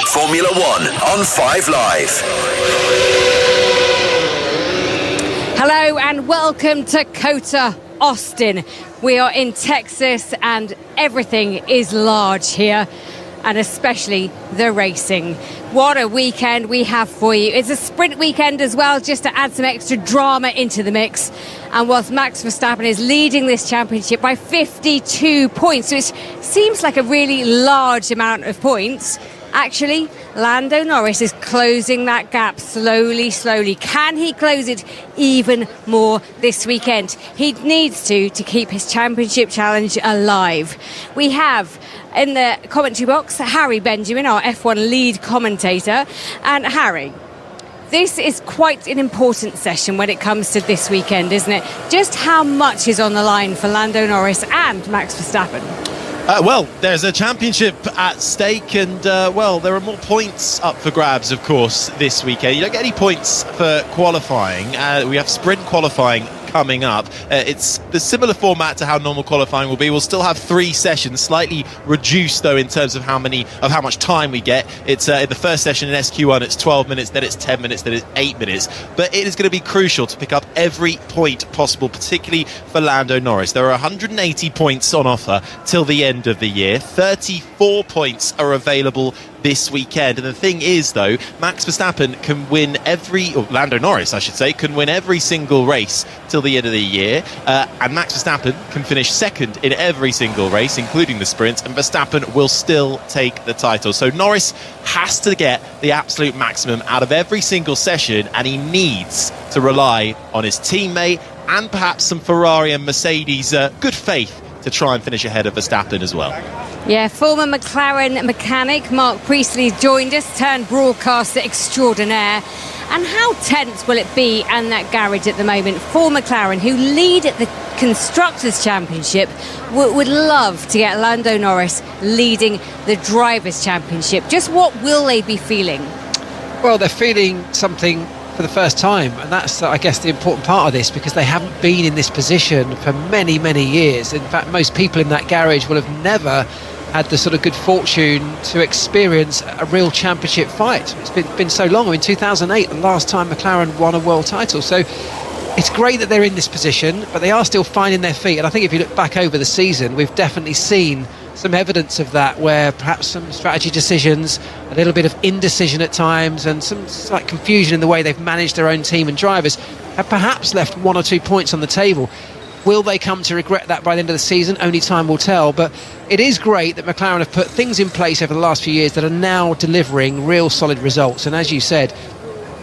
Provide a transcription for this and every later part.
Formula One on 5 Live. Hello and welcome to COTA Austin. We are in Texas and everything is large here, and especially the racing. What a weekend we have for you. It's a sprint weekend as well, just to add some extra drama into the mix. And whilst Max Verstappen is leading this championship by 52 points, which seems like a really large amount of points, actually, Lando Norris is closing that gap slowly. Can he close it even more this weekend? He needs to keep his championship challenge alive. We have in the commentary box Harry Benjamin, our F1 lead commentator. And Harry, this is quite an important session when it comes to this weekend, isn't it? Just how much is on the line for Lando Norris and Max Verstappen? Well, there's a championship at stake, and there are more points up for grabs, of course, this weekend. You don't get any points for qualifying. We have sprint qualifying coming up. It's the similar format to how normal qualifying will be. We'll still have 3 sessions, slightly reduced though in terms of how much time we get. It's in the first session in SQ1 it's 12 minutes, then it's 10 minutes, then it's 8 minutes. But it is going to be crucial to pick up every point possible, particularly for Lando Norris. There are 180 points on offer till the end of the year. 34 points are available this weekend. And the thing is, though, Max Verstappen can win Lando Norris, I should say, can win every single race till the end of the year. And Max Verstappen can finish second in every single race, including the sprints, and Verstappen will still take the title. So Norris has to get the absolute maximum out of every single session, and he needs to rely on his teammate and perhaps some Ferrari and Mercedes good faith to try and finish ahead of Verstappen as well. Yeah, former McLaren mechanic Mark Priestley joined us, turned broadcaster extraordinaire. And how tense will it be in that garage at the moment for McLaren, who lead at the Constructors' Championship, would love to get Lando Norris leading the Drivers' Championship. Just what will they be feeling? Well, they're feeling something for the first time, and that's, I guess, the important part of this, because they haven't been in this position for many years. In fact, most people in that garage will have never had the sort of good fortune to experience a real championship fight. It's been so long. I mean, 2008, the last time McLaren won a world title. So it's great that they're in this position, but they are still finding their feet. And I think if you look back over the season, we've definitely seen some evidence of that, where perhaps some strategy decisions, a little bit of indecision at times, and some slight confusion in the way they've managed their own team and drivers have perhaps left 1 or 2 points on the table. Will they come to regret that by the end of the season? Only time will tell. But it is great that McLaren have put things in place over the last few years that are now delivering real solid results. And as you said,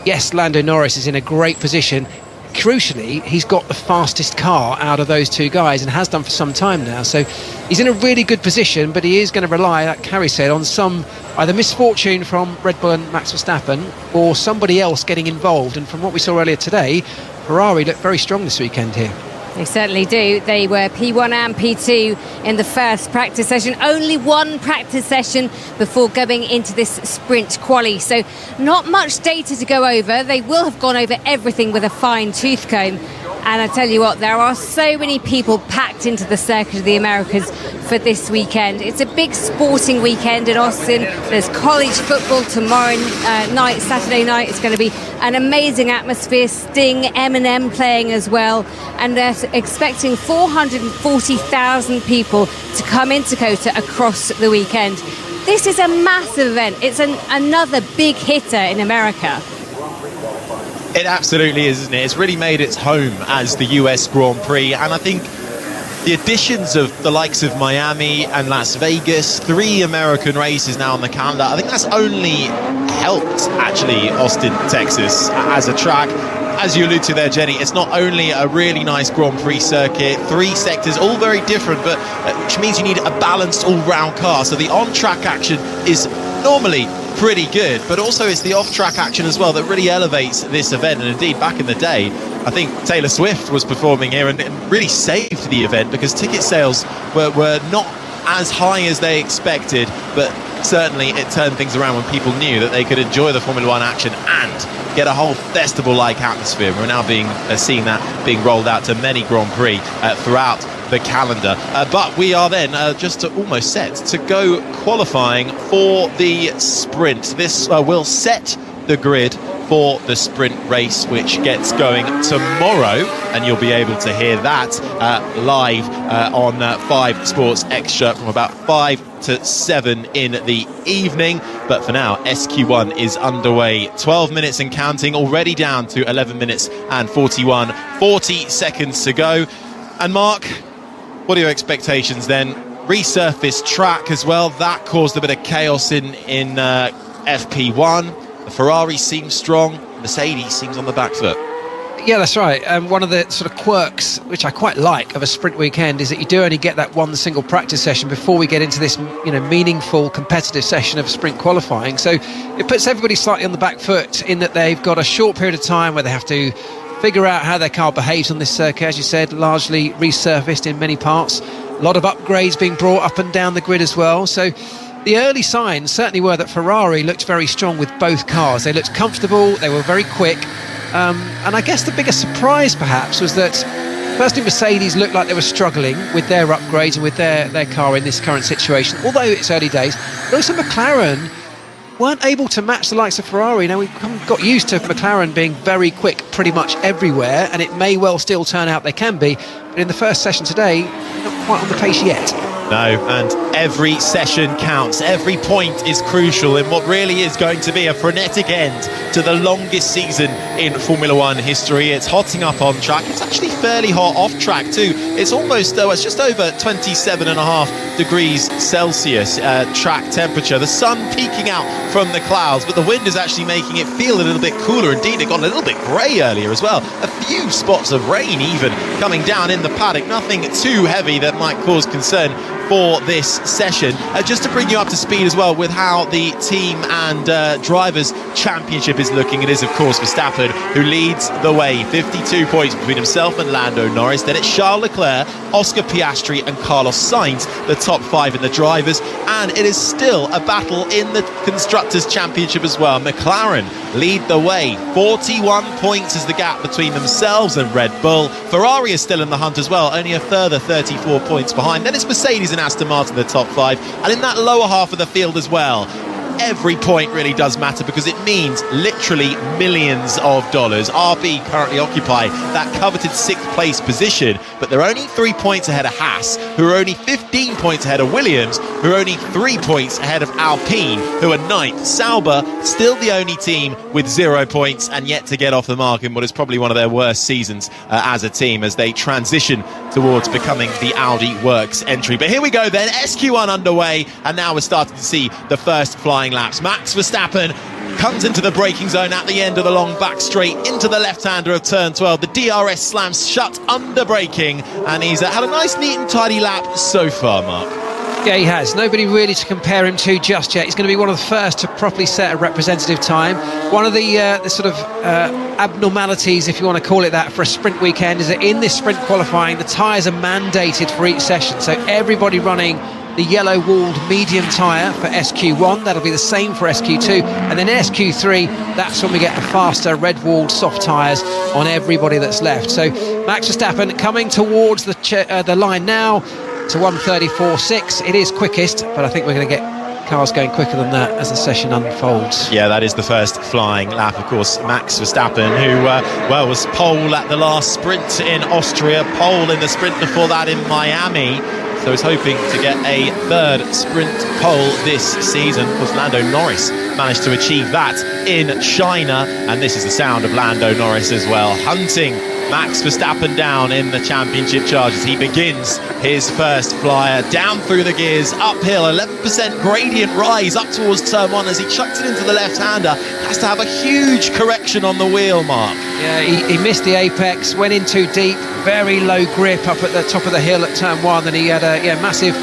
yes, Lando Norris is in a great position. Crucially, he's got the fastest car out of those 2 guys, and has done for some time now. So he's in a really good position, but he is going to rely, like Carrie said, on some either misfortune from Red Bull and Max Verstappen, or somebody else getting involved. And from what we saw earlier today, Ferrari looked very strong this weekend here. They certainly do. They were P1 and P2 in the first practice session. Only 1 practice session before going into this sprint quali. So not much data to go over. They will have gone over everything with a fine-tooth comb. And I tell you what, there are so many people packed into the Circuit of the Americas for this weekend. It's a big sporting weekend in Austin. There's college football tomorrow night, Saturday night. It's going to be an amazing atmosphere. Sting, Eminem playing as well. And they're expecting 440,000 people to come into COTA across the weekend. This is a massive event. It's another big hitter in America. It absolutely is, isn't it? It's really made its home as the US Grand Prix, and I think the additions of the likes of Miami and Las Vegas, 3 American races now on the calendar, I think that's only helped, actually, Austin, Texas, as a track. As you allude to there, Jenny, it's not only a really nice Grand Prix circuit, 3 sectors, all very different, but which means you need a balanced all-round car. So the on-track action is normally pretty good, but also it's the off-track action as well that really elevates this event. And indeed, back in the day, I think Taylor Swift was performing here and really saved the event, because ticket sales were not as high as they expected, but certainly it turned things around when people knew that they could enjoy the Formula One action and get a whole festival-like atmosphere. We're now seeing that being rolled out to many Grand Prix throughout the calendar. But we are then just almost set to go qualifying for the sprint. This will set the grid for the sprint race, which gets going tomorrow, and you'll be able to hear that live on 5 Sports Extra from about 5 to 7 in the evening. But for now, SQ1 is underway, 12 minutes and counting, already down to 11 minutes and 40 seconds to go. And Mark, what are your expectations then? Resurfaced track as well, that caused a bit of chaos in FP1. The Ferrari seems strong, Mercedes seems on the back foot. Yeah, that's right. One of the sort of quirks, which I quite like, of a sprint weekend is that you do only get that one single practice session before we get into this, meaningful competitive session of sprint qualifying. So it puts everybody slightly on the back foot in that they've got a short period of time where they have to figure out how their car behaves on this circuit, as you said, largely resurfaced in many parts. A lot of upgrades being brought up and down the grid as well. So the early signs certainly were that Ferrari looked very strong with both cars. They looked comfortable, they were very quick. And I guess the biggest surprise perhaps was that firstly Mercedes looked like they were struggling with their upgrades and with their car in this current situation, although it's early days. But also McLaren weren't able to match the likes of Ferrari. Now, we've got used to McLaren being very quick pretty much everywhere, and it may well still turn out they can be, but in the first session today, not quite on the pace yet. No, and every session counts. Every point is crucial in what really is going to be a frenetic end to the longest season in Formula One history. It's hotting up on track. It's actually fairly hot off track too. It's almost, it's just over 27.5 degrees Celsius track temperature. The sun peeking out from the clouds, but the wind is actually making it feel a little bit cooler. Indeed, it got a little bit grey earlier as well. A few spots of rain even coming down in the paddock. Nothing too heavy that might cause concern for this session. Just to bring you up to speed as well with how the team and drivers championship is looking, it is of course Verstappen who leads the way, 52 points between himself and Lando Norris. Then it's Charles Leclerc, Oscar Piastri and Carlos Sainz, the top 5 in the drivers, and it is still a battle in the Constructors' Championship as well. McLaren lead the way, 41 points is the gap between themselves and Red Bull. Ferrari is still in the hunt as well, only a further 34 points behind. Then it's Mercedes and Aston Martin, the top 5, and in that lower half of the field as well. Every point really does matter because it means literally millions of dollars. RB currently occupy that coveted 6th place position, but they're only 3 points ahead of Haas, who are only 15 points ahead of Williams, who are only 3 points ahead of Alpine, who are 9th. Sauber, still the only team with 0 points and yet to get off the mark in what is probably one of their worst seasons as a team as they transition towards becoming the Audi Works entry. But here we go then, SQ1 underway, and now we're starting to see the first flying laps. Max Verstappen comes into the braking zone at the end of the long back straight into the left-hander of turn 12. The DRS slams shut under braking, and he's had a nice, neat and tidy lap so far, Mark. Yeah, he has. Nobody really to compare him to just yet. He's going to be one of the first to properly set a representative time. One of the sort of abnormalities, if you want to call it that, for a sprint weekend is that in this sprint qualifying, the tyres are mandated for each session. So everybody running the yellow-walled medium tyre for SQ1. That'll be the same for SQ2. And then in SQ3, that's when we get the faster red-walled soft tyres on everybody that's left. So Max Verstappen coming towards the line now to 1:34.6. It is quickest, but I think we're going to get cars going quicker than that as the session unfolds. Yeah, that is the first flying lap. Of course, Max Verstappen, who was pole at the last sprint in Austria, pole in the sprint before that in Miami. So he's hoping to get a third sprint pole this season. Of course, Lando Norris managed to achieve that in China, and this is the sound of Lando Norris as well, hunting Max Verstappen down in the championship charges. He begins his first flyer down through the gears, uphill, 11% gradient rise up towards turn 1 as he chucks it into the left-hander. Has to have a huge correction on the wheel, Mark. Yeah, he missed the apex, went in too deep, very low grip up at the top of the hill at turn 1, and he had a massive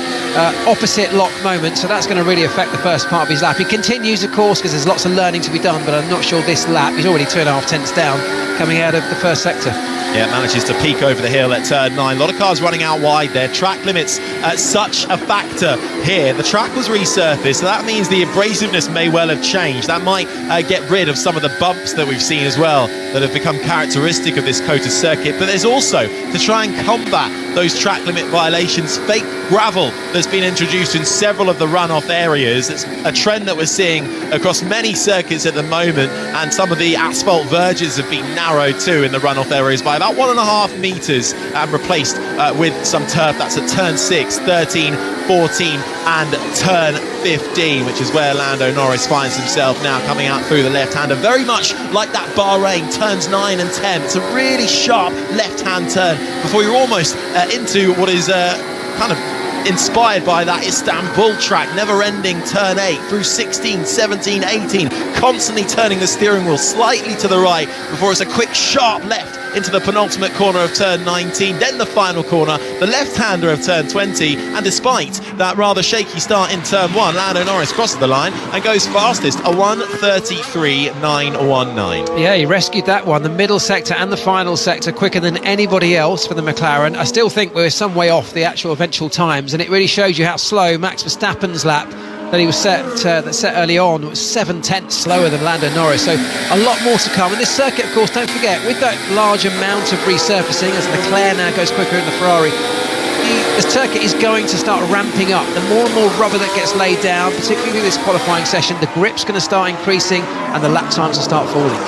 opposite lock moment, so that's going to really affect the first part of his lap. He continues, of course, because there's lots of learning to be done, but I'm not sure this lap, he's already 2.5 tenths down coming out of the first sector. Yeah, manages to peak over the hill at turn 9. A lot of cars running out wide there. Track limits such a factor here. The track was resurfaced, so that means the abrasiveness may well have changed. That might get rid of some of the bumps that we've seen as well that have become characteristic of this COTA circuit. But there's also, to try and combat those track limit violations, fake gravel that's been introduced in several of the runoff areas. It's a trend that we're seeing across many circuits at the moment, and some of the asphalt verges have been narrowed too in the runoff areas by about 1.5 metres and replaced with some turf. That's at turn 6, 13, 14 and turn 15, which is where Lando Norris finds himself now, coming out through the left-hander, very much like that Bahrain, turns 9 and 10. It's a really sharp left-hand turn before you're almost into what is kind of inspired by that Istanbul track, never-ending turn 8 through 16, 17, 18, constantly turning the steering wheel slightly to the right before it's a quick sharp left into the penultimate corner of turn 19, then the final corner, the left-hander of turn 20, and despite that rather shaky start in turn 1, Lando Norris crosses the line and goes fastest, a 1:33.919. Yeah, he rescued that one, the middle sector and the final sector, quicker than anybody else for the McLaren. I still think we're some way off the actual eventual times, and it really shows you how slow Max Verstappen's lap that he was set early on was 7 tenths slower than Lando Norris, so a lot more to come. And this circuit, of course, don't forget, with that large amount of resurfacing, as Leclerc now goes quicker in the Ferrari, the circuit is going to start ramping up. The more and more rubber that gets laid down, particularly this qualifying session, the grip's going to start increasing and the lap times will start falling.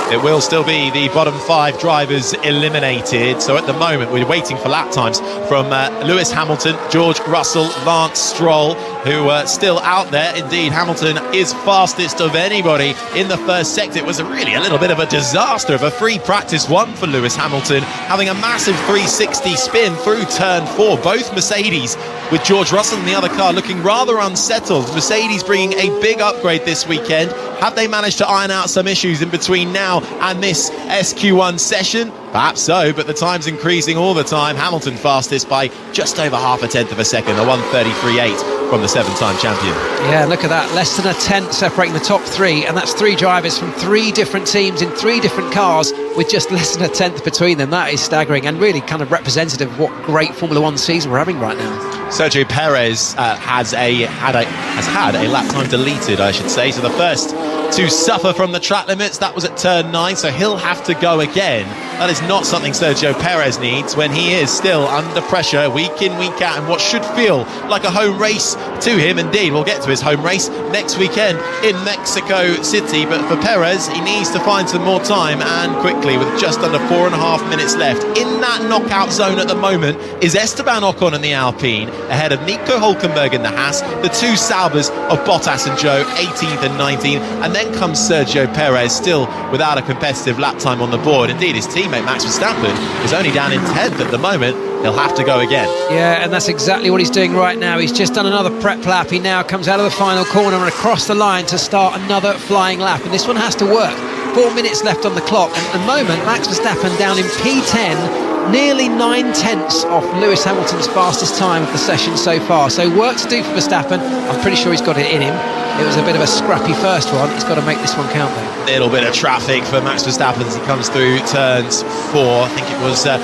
It will still be the bottom 5 drivers eliminated. So at the moment, we're waiting for lap times from Lewis Hamilton, George Russell, Lance Stroll, who are still out there. Indeed, Hamilton is fastest of anybody in the first sector. It was really a little bit of a disaster of a free practice one for Lewis Hamilton, having a massive 360 spin through turn 4. Both Mercedes, with George Russell in the other car looking rather unsettled. Mercedes bringing a big upgrade this weekend. Have they managed to iron out some issues in between now and this SQ1 session? Perhaps so, but the time's increasing all the time. Hamilton fastest by just over half a tenth of a second, a 1:33.8 from the 7-time champion. Yeah, look at that, less than a tenth separating the top 3, and that's 3 drivers from 3 different teams in 3 different cars with just less than a tenth between them. That is staggering and really kind of representative of what great Formula 1 season we're having right now. Sergio Perez has had a lap time deleted, I should say. So the first to suffer from the track limits, that was at turn 9, so he'll have to go again. That is not something Sergio Perez needs when he is still under pressure week in, week out, and what should feel like a home race to him. Indeed, we'll get to his home race next weekend in Mexico City, but for Perez, he needs to find some more time, and quickly, with just under 4.5 minutes left. In that knockout zone at the moment is Esteban Ocon in the Alpine, ahead of Nico Hülkenberg in the Haas, the 2 Saubers of Bottas and Zhou, 18th and 19th, and then comes Sergio Perez, still without a competitive lap time on the board. Indeed, his teammate Max Verstappen is only down in 10th at the moment. He'll have to go again. Yeah, and that's exactly what he's doing right now. He's just done another prep lap. He now comes out of the final corner and across the line to start another flying lap, and this one has to work. 4 minutes left on the clock, and at the moment Max Verstappen down in P10, nearly 9 tenths off Lewis Hamilton's fastest time of the session so far. So work to do for Verstappen. I'm pretty sure he's got it in him. It was a bit of a scrappy first one. He's got to make this one count though. Little bit of traffic for Max Verstappen as he comes through turns 4. I think it was the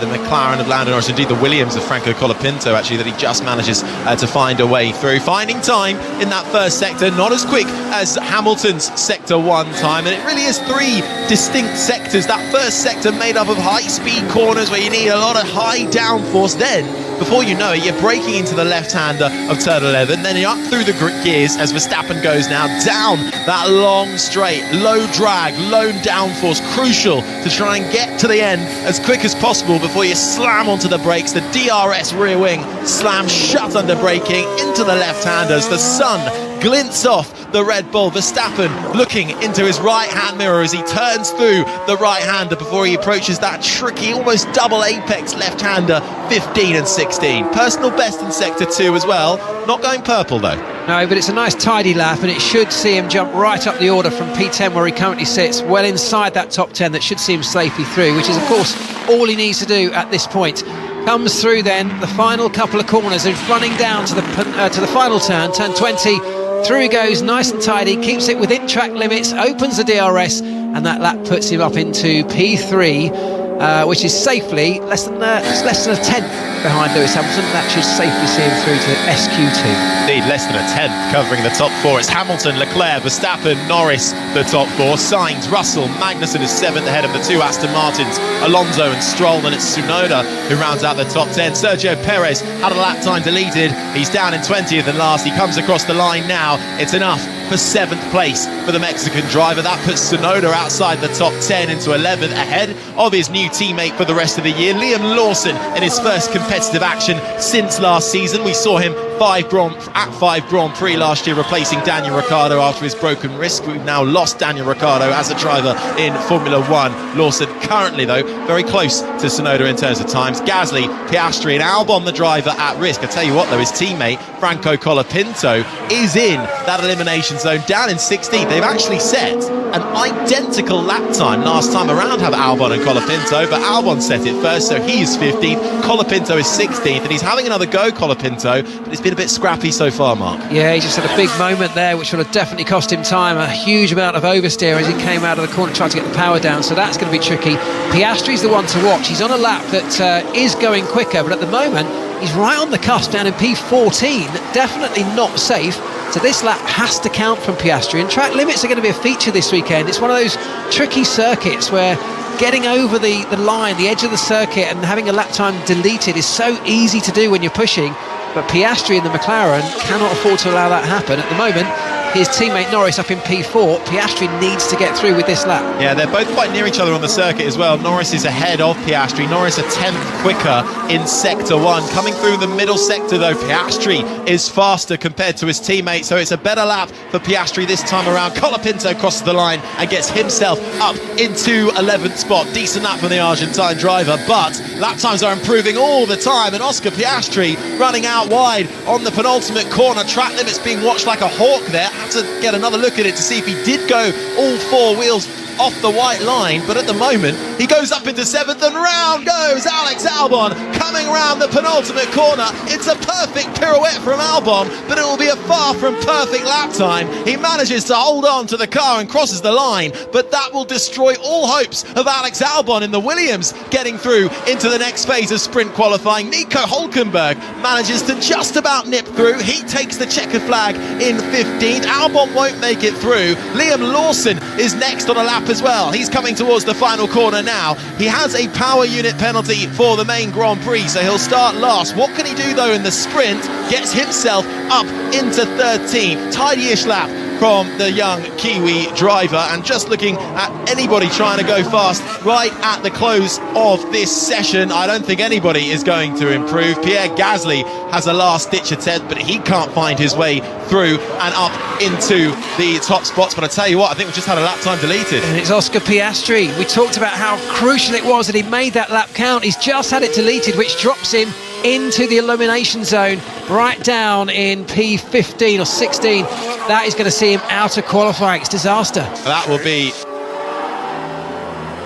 McLaren of Lando Norris, indeed the Williams of Franco Colapinto, actually, that he just manages to find a way through. Finding time in that first sector, not as quick as Hamilton's sector 1 time, and it really is 3 distinct sectors. That first sector made up of high-speed corners where you need a lot of high downforce. Then, before you know it, you're braking into the left-hander of turn 11, then you're up through the gears as Verstappen goes now down that long straight, low drag, low downforce, crucial to try and get to the end as quick as possible before you slam onto the brakes. The DRS rear wing slams shut under braking into the left-handers. The sun glints off the Red Bull. Verstappen looking into his right-hand mirror as he turns through the right-hander before he approaches that tricky, almost double apex left-hander, 15 and 16. Personal best in sector 2 as well. Not going purple though. No, but it's a nice tidy lap, and it should see him jump right up the order from P10 where he currently sits, well inside that top 10 that should see him safely through, which is of course all he needs to do at this point. comes through then the final couple of corners, is running down to the final turn 20. Through he goes, nice and tidy, keeps it within track limits, opens the DRS, and that lap puts him up into P3, which is safely less than a tenth behind Lewis Hamilton. That should safely see him through to SQ2. Indeed, less than a tenth covering the top four. It's Hamilton, Leclerc, Verstappen, Norris, the top four. Sainz, Russell, Magnussen is seventh ahead of the two Aston Martins, Alonso and Stroll. And it's Tsunoda who rounds out the top 10. Sergio Perez had a lap time deleted. He's down in 20th and last. He comes across the line now. It's enough for 7th place for the Mexican driver. That puts Tsunoda outside the top 10 into 11th, ahead of his new teammate for the rest of the year, Liam Lawson, in his first competitive action since last season. We saw him at 5 Grand Prix last year, replacing Daniel Ricciardo after his broken wrist. We've now lost Daniel Ricciardo as a driver in Formula 1. Lawson currently, though, very close to Tsunoda in terms of times. Gasly, Piastri and Albon, the driver, at risk. I tell you what, though, his teammate Franco Colapinto is in that elimination zone, down in 16th. They've actually set an identical lap time last time around, have Albon and Colapinto, but Albon set it first, so he's 15th. Colapinto is 16th, and he's having another go, Colapinto, but it's been a bit scrappy so far, Mark. Yeah, he just had a big moment there, which would have definitely cost him time. A huge amount of oversteer as he came out of the corner, tried to get the power down, so that's going to be tricky. Piastri's the one to watch. He's on a lap that is going quicker, but at the moment he's right on the cusp, down in P14. Definitely not safe. So this lap has to count from Piastri, and track limits are going to be a feature this weekend. It's one of those tricky circuits where getting over the line, the edge of the circuit, and having a lap time deleted is so easy to do when you're pushing, but Piastri and the McLaren cannot afford to allow that to happen. At the moment, his teammate Norris up in P4. Piastri needs to get through with this lap. Yeah, they're both quite near each other on the circuit as well. Norris is ahead of Piastri. Norris a 10th quicker in Sector 1. Coming through the middle sector, though, Piastri is faster compared to his teammate, so it's a better lap for Piastri this time around. Colapinto crosses the line and gets himself up into 11th spot. Decent lap from the Argentine driver, but lap times are improving all the time, and Oscar Piastri running out wide on the penultimate corner. Track limits being watched like a hawk there. To get another look at it to see if he did go all 4 wheels off the white line, but at the moment he goes up into 7th, and round goes Alex Albon coming round the penultimate corner. It's a perfect pirouette from Albon, but it will be a far from perfect lap time. He manages to hold on to the car and crosses the line, but that will destroy all hopes of Alex Albon in the Williams getting through into the next phase of sprint qualifying. Nico Hülkenberg manages to just about nip through. He takes the checkered flag in 15th. Albon won't make it through. Liam Lawson is next on a lap as well. He's coming towards the final corner now. He has a power unit penalty for the main Grand Prix, so he'll start last. What can he do though in the sprint? Gets himself up into 13th. Tidy-ish lap from the young Kiwi driver, and just looking at anybody trying to go fast right at the close of this session, I don't think anybody is going to improve. Pierre Gasly has a last-ditch attempt, but he can't find his way through and up into the top spots. But I tell you what, I think we've just had a lap time deleted. And it's Oscar Piastri. We talked about how crucial it was that he made that lap count. He's just had it deleted, which drops him into the elimination zone right down in P15 or 16. That is going to see him out of qualifying. It's disaster. That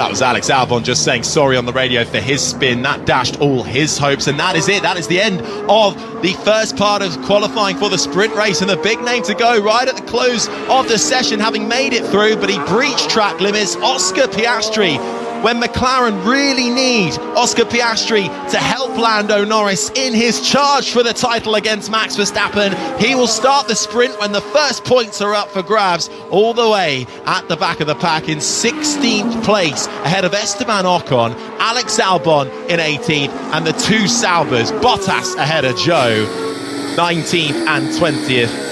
was Alex Albon just saying sorry on the radio for his spin. That dashed all his hopes, and that is it. That is the end of the first part of qualifying for the sprint race, and the big name to go right at the close of the session, having made it through, but he breached track limits, Oscar Piastri. When McLaren really need Oscar Piastri to help Lando Norris in his charge for the title against Max Verstappen, he will start the sprint when the first points are up for grabs, all the way at the back of the pack in 16th place, ahead of Esteban Ocon, Alex Albon in 18th, and the two Saubers, Bottas ahead of Joe, 19th and 20th.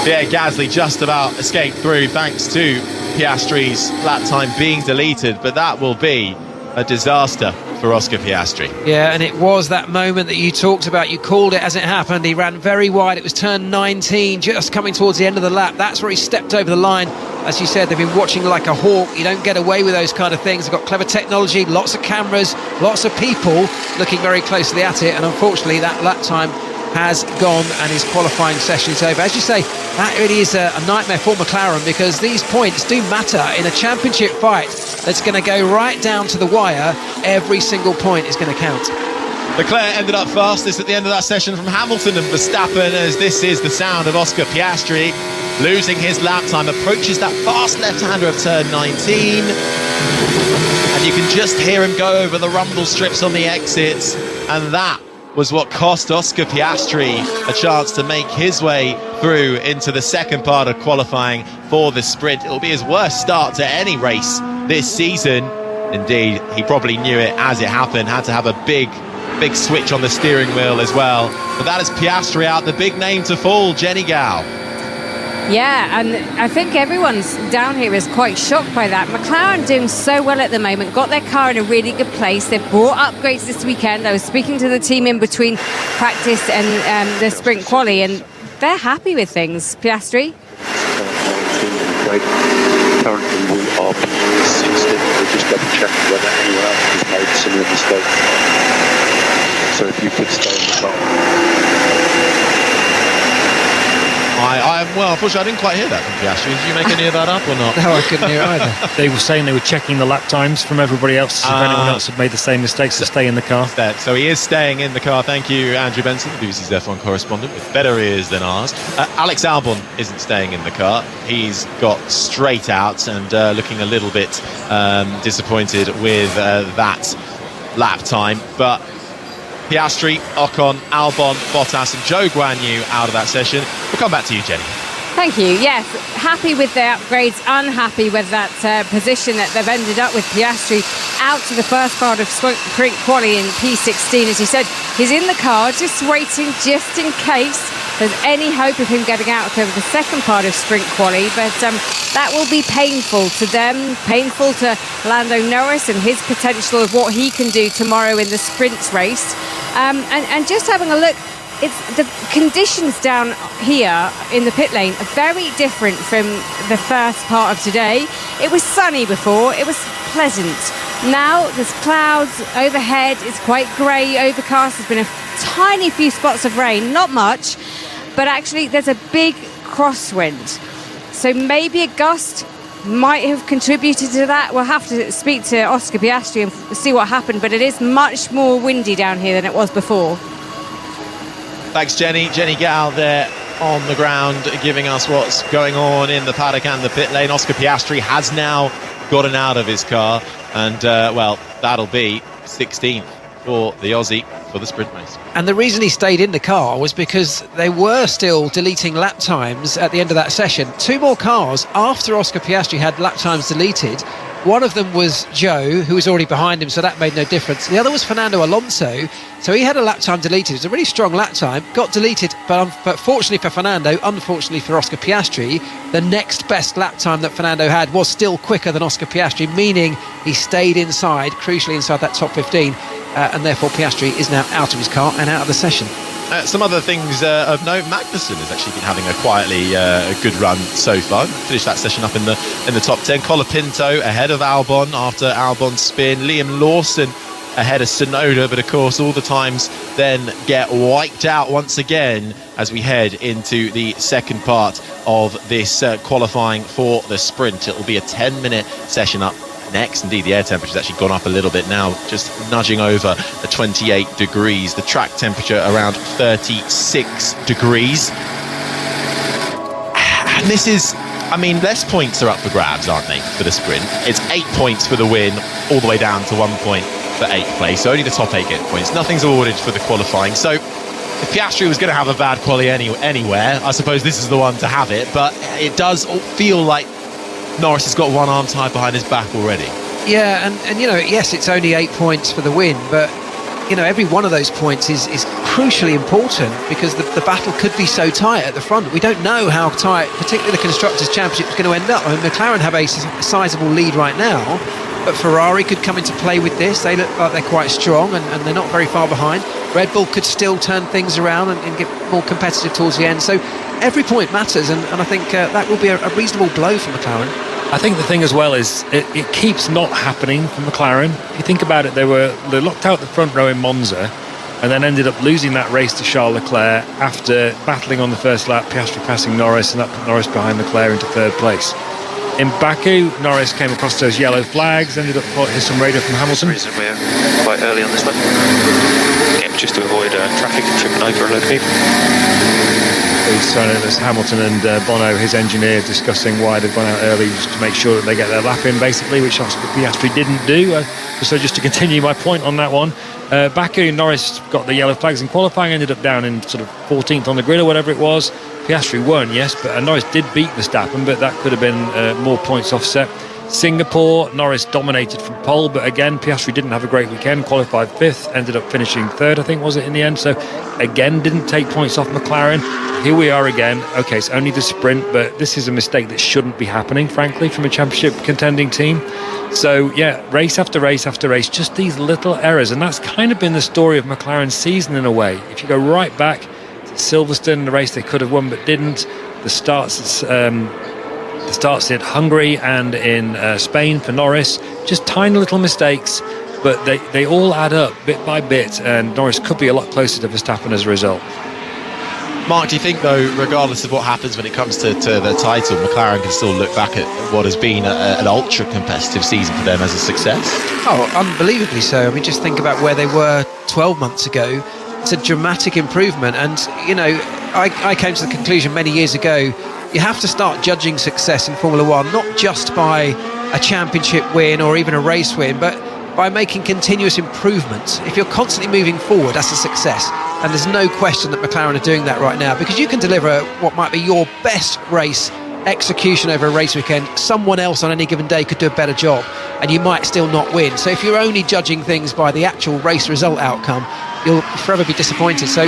Pierre Gasly just about escaped through thanks to Piastri's lap time being deleted, but that will be a disaster for Oscar Piastri. Yeah, and it was that moment that you talked about. You called it as it happened. He ran very wide. It was turn 19, just coming towards the end of the lap. That's where he stepped over the line. As you said, they've been watching like a hawk. You don't get away with those kind of things. They've got clever technology, lots of cameras, lots of people looking very closely at it, and unfortunately that lap time has gone and his qualifying session is over. As you say, that really is a nightmare for McLaren, because these points do matter in a championship fight that's going to go right down to the wire. Every single point is going to count. Leclerc ended up fastest at the end of that session from Hamilton and Verstappen, as this is the sound of Oscar Piastri losing his lap time, approaches that fast left-hander of turn 19, and you can just hear him go over the rumble strips on the exits, and that was what cost Oscar Piastri a chance to make his way through into the second part of qualifying for the sprint. It'll be his worst start to any race this season. Indeed, he probably knew it as it happened, had to have a big switch on the steering wheel as well. But that is Piastri out, the big name to fall, Jenny Gow. Yeah, and I think everyone's down here is quite shocked by that. McLaren doing so well at the moment, got their car in a really good place. They've brought upgrades this weekend. I was speaking to the team in between practice and the sprint quali, and they're happy with things. Piastri? Great. Currently we are P16. We're just double checking whether anyone else has made similar mistakes. So if you could stay in the car. Well, unfortunately, I didn't quite hear that from Piastri. Did you make any of that up or not? No, I couldn't hear either. They were saying they were checking the lap times from everybody else. If anyone else had made the same mistakes, to stay in the car. So he is staying in the car. Thank you, Andrew Benson, the BBC's F1 correspondent, with better ears than ours. Alex Albon isn't staying in the car. He's got straight out and looking a little bit disappointed with that lap time. But Piastri, Ocon, Albon, Bottas and Zhou Guanyu out of that session. We'll come back to you, Jenny. Thank you. Yes, happy with their upgrades, unhappy with that position that they've ended up with. Piastri out to the first part of sprint quali in P16. As you said, he's in the car, just waiting just in case there's any hope of him getting out over the second part of sprint quali. But that will be painful to them, painful to Lando Norris and his potential of what he can do tomorrow in the sprint race. And just having a look, it's the conditions down here in the pit lane are very different from the first part of today. It was sunny before, it was pleasant. Now there's clouds overhead, it's quite grey, overcast. There's been a tiny few spots of rain, not much, but actually there's a big crosswind. So maybe a gust might have contributed to that. We'll have to speak to Oscar Piastri and see what happened, but it is much more windy down here than it was before. Thanks, Jenny. Jenny Gow there on the ground giving us what's going on in the paddock and the pit lane. Oscar Piastri has now gotten out of his car, and well, that'll be 16th for the Aussie for the sprint race. And the reason he stayed in the car was because they were still deleting lap times at the end of that session. Two more cars after Oscar Piastri had lap times deleted. One of them was Zhou, who was already behind him, so that made no difference. The other was Fernando Alonso, so he had a lap time deleted. It was a really strong lap time, got deleted, but fortunately for Fernando, unfortunately for Oscar Piastri, the next best lap time that Fernando had was still quicker than Oscar Piastri, meaning he stayed inside, crucially inside that top 15, and therefore Piastri is now out of his car and out of the session. Some other things of note: Magnussen has actually been having a quietly good run so far. Finished that session up in the top 10. Colapinto ahead of Albon after Albon's spin. Liam Lawson ahead of Tsunoda, but of course all the times then get wiped out once again as we head into the second part of this qualifying for the sprint. It will be a 10-minute session up next. Indeed, the air temperature's actually gone up a little bit now, just nudging over the 28 degrees. The track temperature around 36 degrees. And this is, I mean, less points are up for grabs, aren't they, for the sprint? It's 8 points for the win, all the way down to 1 point for 8th place. So only the top 8 get points. Nothing's awarded for the qualifying. So if Piastri was going to have a bad quali anywhere, I suppose this is the one to have it. But it does feel like Norris has got one arm tied behind his back already. Yeah, and you know, yes, it's only 8 points for the win, but you know, every one of those points is crucially important because the battle could be so tight at the front. We don't know how tight, particularly the Constructors' Championship, is going to end up. I mean, McLaren have a sizable lead right now, but Ferrari could come into play with this. They look like they're quite strong and they're not very far behind. Red Bull could still turn things around and get more competitive towards the end. So every point matters, and I think that will be a reasonable blow for McLaren. I think the thing as well is it keeps not happening for McLaren. If you think about it, they locked out the front row in Monza and then ended up losing that race to Charles Leclerc after battling on the first lap, Piastri passing Norris, and that put Norris behind Leclerc into third place. In Baku, Norris came across those yellow flags, ended up, here's some radio from Hamilton. Reason we're quite early on this one. just to avoid traffic and tripping over a load of people. So there's Hamilton and Bono, his engineer, discussing why they've gone out early, just to make sure that they get their lap in, basically, which obviously Piastri didn't do. So just to continue my point on that one, Baku, Norris got the yellow flags in qualifying, ended up down in sort of 14th on the grid or whatever it was. Piastri won, yes, but Norris did beat Verstappen, but that could have been more points offset. Singapore, Norris dominated from pole, but again, Piastri didn't have a great weekend, qualified 5th, ended up finishing 3rd, I think, was it, in the end? So, again, didn't take points off McLaren. Here we are again. Okay, it's only the sprint, but this is a mistake that shouldn't be happening, frankly, from a championship contending team. So, yeah, race after race after race, just these little errors, and that's kind of been the story of McLaren's season in a way. If you go right back to Silverstone, the race they could have won but didn't, the starts in Hungary and in Spain for Norris, just tiny little mistakes, but they all add up bit by bit, and Norris could be a lot closer to Verstappen as a result. Mark, do you think, though, regardless of what happens when it comes to the title, McLaren can still look back at what has been an ultra-competitive season for them as a success? Oh, unbelievably so. I mean, just think about where they were 12 months ago. It's a dramatic improvement, and, you know, I came to the conclusion many years ago, you have to start judging success in Formula One, not just by a championship win or even a race win, but by making continuous improvements. If you're constantly moving forward, that's a success. And there's no question that McLaren are doing that right now, because you can deliver what might be your best race execution over a race weekend. Someone else on any given day could do a better job, and you might still not win. So if you're only judging things by the actual race result outcome, you'll forever be disappointed. So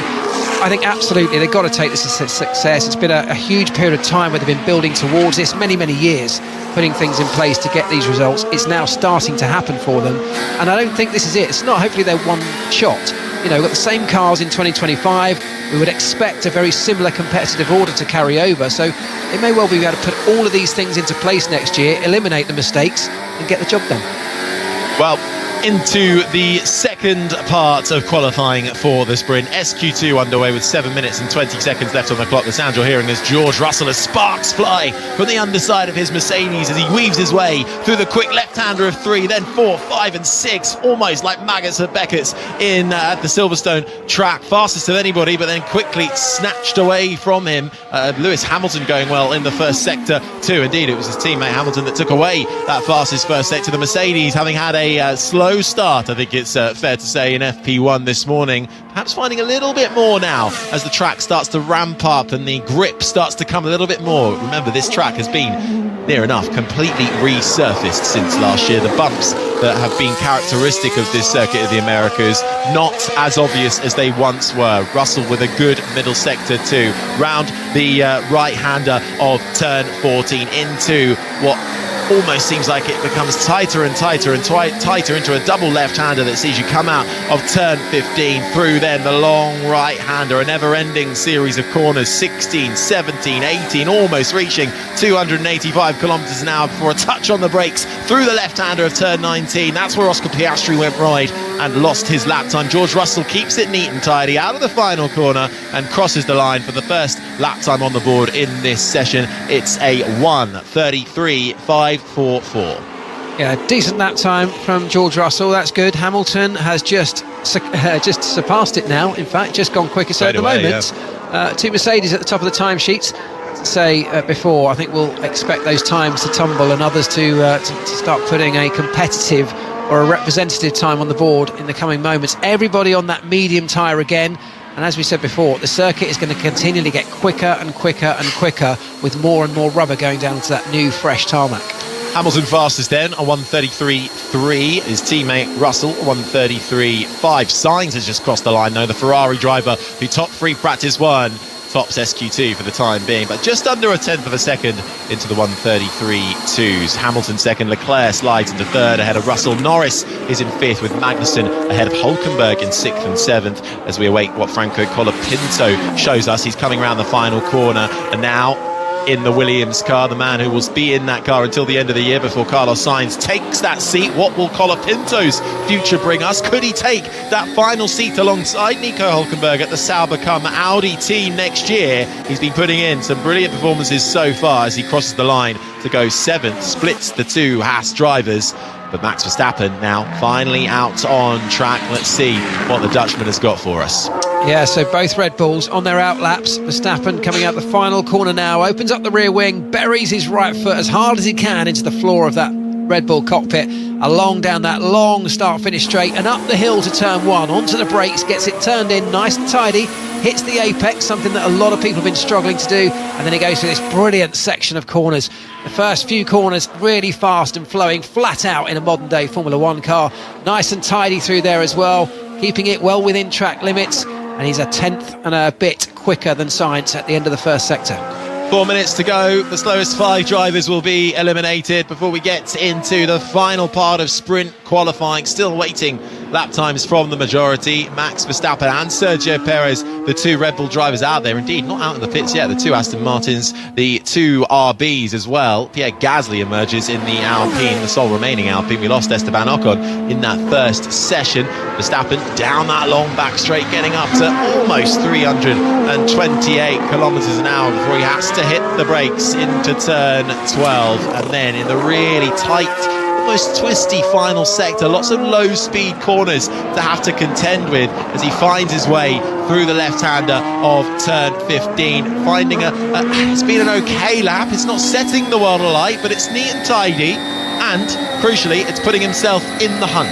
I think absolutely they've got to take this as a success. It's been a huge period of time where they've been building towards this, many years, putting things in place to get these results. It's now starting to happen for them, and I don't think this is it. It's not hopefully their one shot. You know, we've got the same cars in 2025. We would expect a very similar competitive order to carry over, so they may well be able to put all of these things into place next year, eliminate the mistakes and get the job done. Well, into the second part of qualifying for the sprint. SQ2 underway with 7 minutes and 20 seconds left on the clock. The sound you're hearing is George Russell as sparks fly from the underside of his Mercedes as he weaves his way through the quick left-hander of 3, then 4, 5 and 6, almost like maggots at Beckett's in at the Silverstone track. Fastest of anybody, but then quickly snatched away from him. Lewis Hamilton going well in the first sector too. Indeed, it was his teammate Hamilton that took away that fastest first sector. The Mercedes, having had a slow start, I think it's fair to say, in FP1 this morning, perhaps finding a little bit more now as the track starts to ramp up and the grip starts to come a little bit more. Remember, this track has been near enough completely resurfaced since last year. The bumps that have been characteristic of this circuit of the Americas, not as obvious as they once were. Russell with a good middle sector too, round the right-hander of turn 14 into what almost seems like it becomes tighter and tighter and tighter into a double left-hander that sees you come out of turn 15 through then the long right-hander, a never-ending series of corners, 16, 17, 18, almost reaching 285 kilometers an hour before a touch on the brakes through the left-hander of turn 19. That's where Oscar Piastri went right and lost his lap time. George Russell keeps it neat and tidy out of the final corner and crosses the line for the first lap time on the board in this session. It's a 1:33.544. Yeah, decent lap time from George Russell. That's good. Hamilton has just surpassed it now. In fact, just gone quicker. So at the moment, two Mercedes at the top of the timesheets. Say before, I think we'll expect those times to tumble and others to start putting a competitive or a representative time on the board in the coming moments. Everybody on that medium tyre again. And as we said before, the circuit is going to continually get quicker and quicker and quicker with more and more rubber going down to that new fresh tarmac. Hamilton fastest then, a 1:33.3. His teammate Russell, 1:33.5. Sainz has just crossed the line though, the Ferrari driver who topped free practice 1. Tops SQ2 for the time being, but just under a tenth of a second into the 1:33.2s. Hamilton second, Leclerc slides into third ahead of Russell. Norris is in fifth with Magnussen ahead of Hulkenberg in sixth and seventh as we await what Franco Colapinto shows us. He's coming around the final corner and now in the Williams car, the man who will be in that car until the end of the year before Carlos Sainz takes that seat. What will Colapinto's future bring us? Could he take that final seat alongside Nico Hulkenberg at the Sauber Come Audi team next year? He's been putting in some brilliant performances so far as he crosses the line to go seventh, splits the two Haas drivers. But Max Verstappen now finally out on track. Let's see what the Dutchman has got for us. Yeah, so both Red Bulls on their out laps. Verstappen coming out the final corner now, opens up the rear wing, buries his right foot as hard as he can into the floor of that Red Bull cockpit, along down that long start-finish straight and up the hill to turn 1, onto the brakes, gets it turned in nice and tidy, hits the apex, something that a lot of people have been struggling to do, and then he goes through this brilliant section of corners. The first few corners really fast and flowing, flat out in a modern-day Formula 1 car. Nice and tidy through there as well, keeping it well within track limits, and he's a tenth and a bit quicker than Sainz at the end of the first sector. 4 minutes to go. The slowest 5 drivers will be eliminated before we get into the final part of sprint qualifying. Still waiting lap times from the majority. Max Verstappen and Sergio Perez, the 2 Red Bull drivers out there. Indeed, not out in the pits yet. The 2 Aston Martins, the 2 RBs as well. Pierre Gasly emerges in the Alpine, the sole remaining Alpine. We lost Esteban Ocon in that first session. Verstappen down that long back straight, getting up to almost 328 kilometres an hour before he has to hit the brakes into turn 12, and then in the really tight, almost twisty final sector, lots of low speed corners to have to contend with as he finds his way through the left-hander of turn 15, finding it's been an okay lap. It's not setting the world alight, but it's neat and tidy, and crucially it's putting himself in the hunt.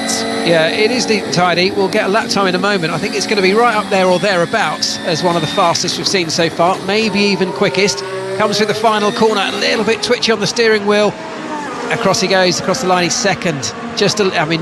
Yeah, it is neat and tidy. We'll get a lap time in a moment. I think it's going to be right up there or thereabouts as one of the fastest we've seen so far, maybe even quickest. Comes through the final corner, a little bit twitchy on the steering wheel. Across he goes, across the line. He's second,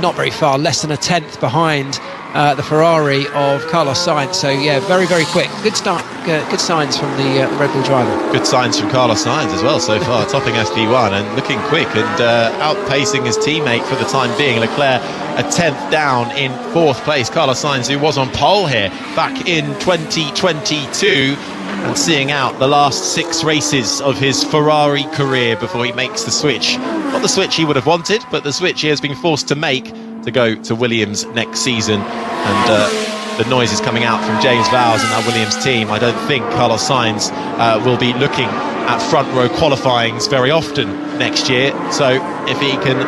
not very far, less than a tenth behind the Ferrari of Carlos Sainz. So yeah, very, very quick. Good start, good signs from the Red Bull driver. Good signs from Carlos Sainz as well so far, topping FP1 and looking quick and outpacing his teammate for the time being. Leclerc a 10th down in 4th place. Carlos Sainz, who was on pole here back in 2022 and seeing out the last 6 races of his Ferrari career before he makes the switch. Not the switch he would have wanted, but the switch he has been forced to make to go to Williams next season. And the noise is coming out from James Vowles and that Williams team. I don't think Carlos Sainz will be looking at front row qualifyings very often next year. So if he can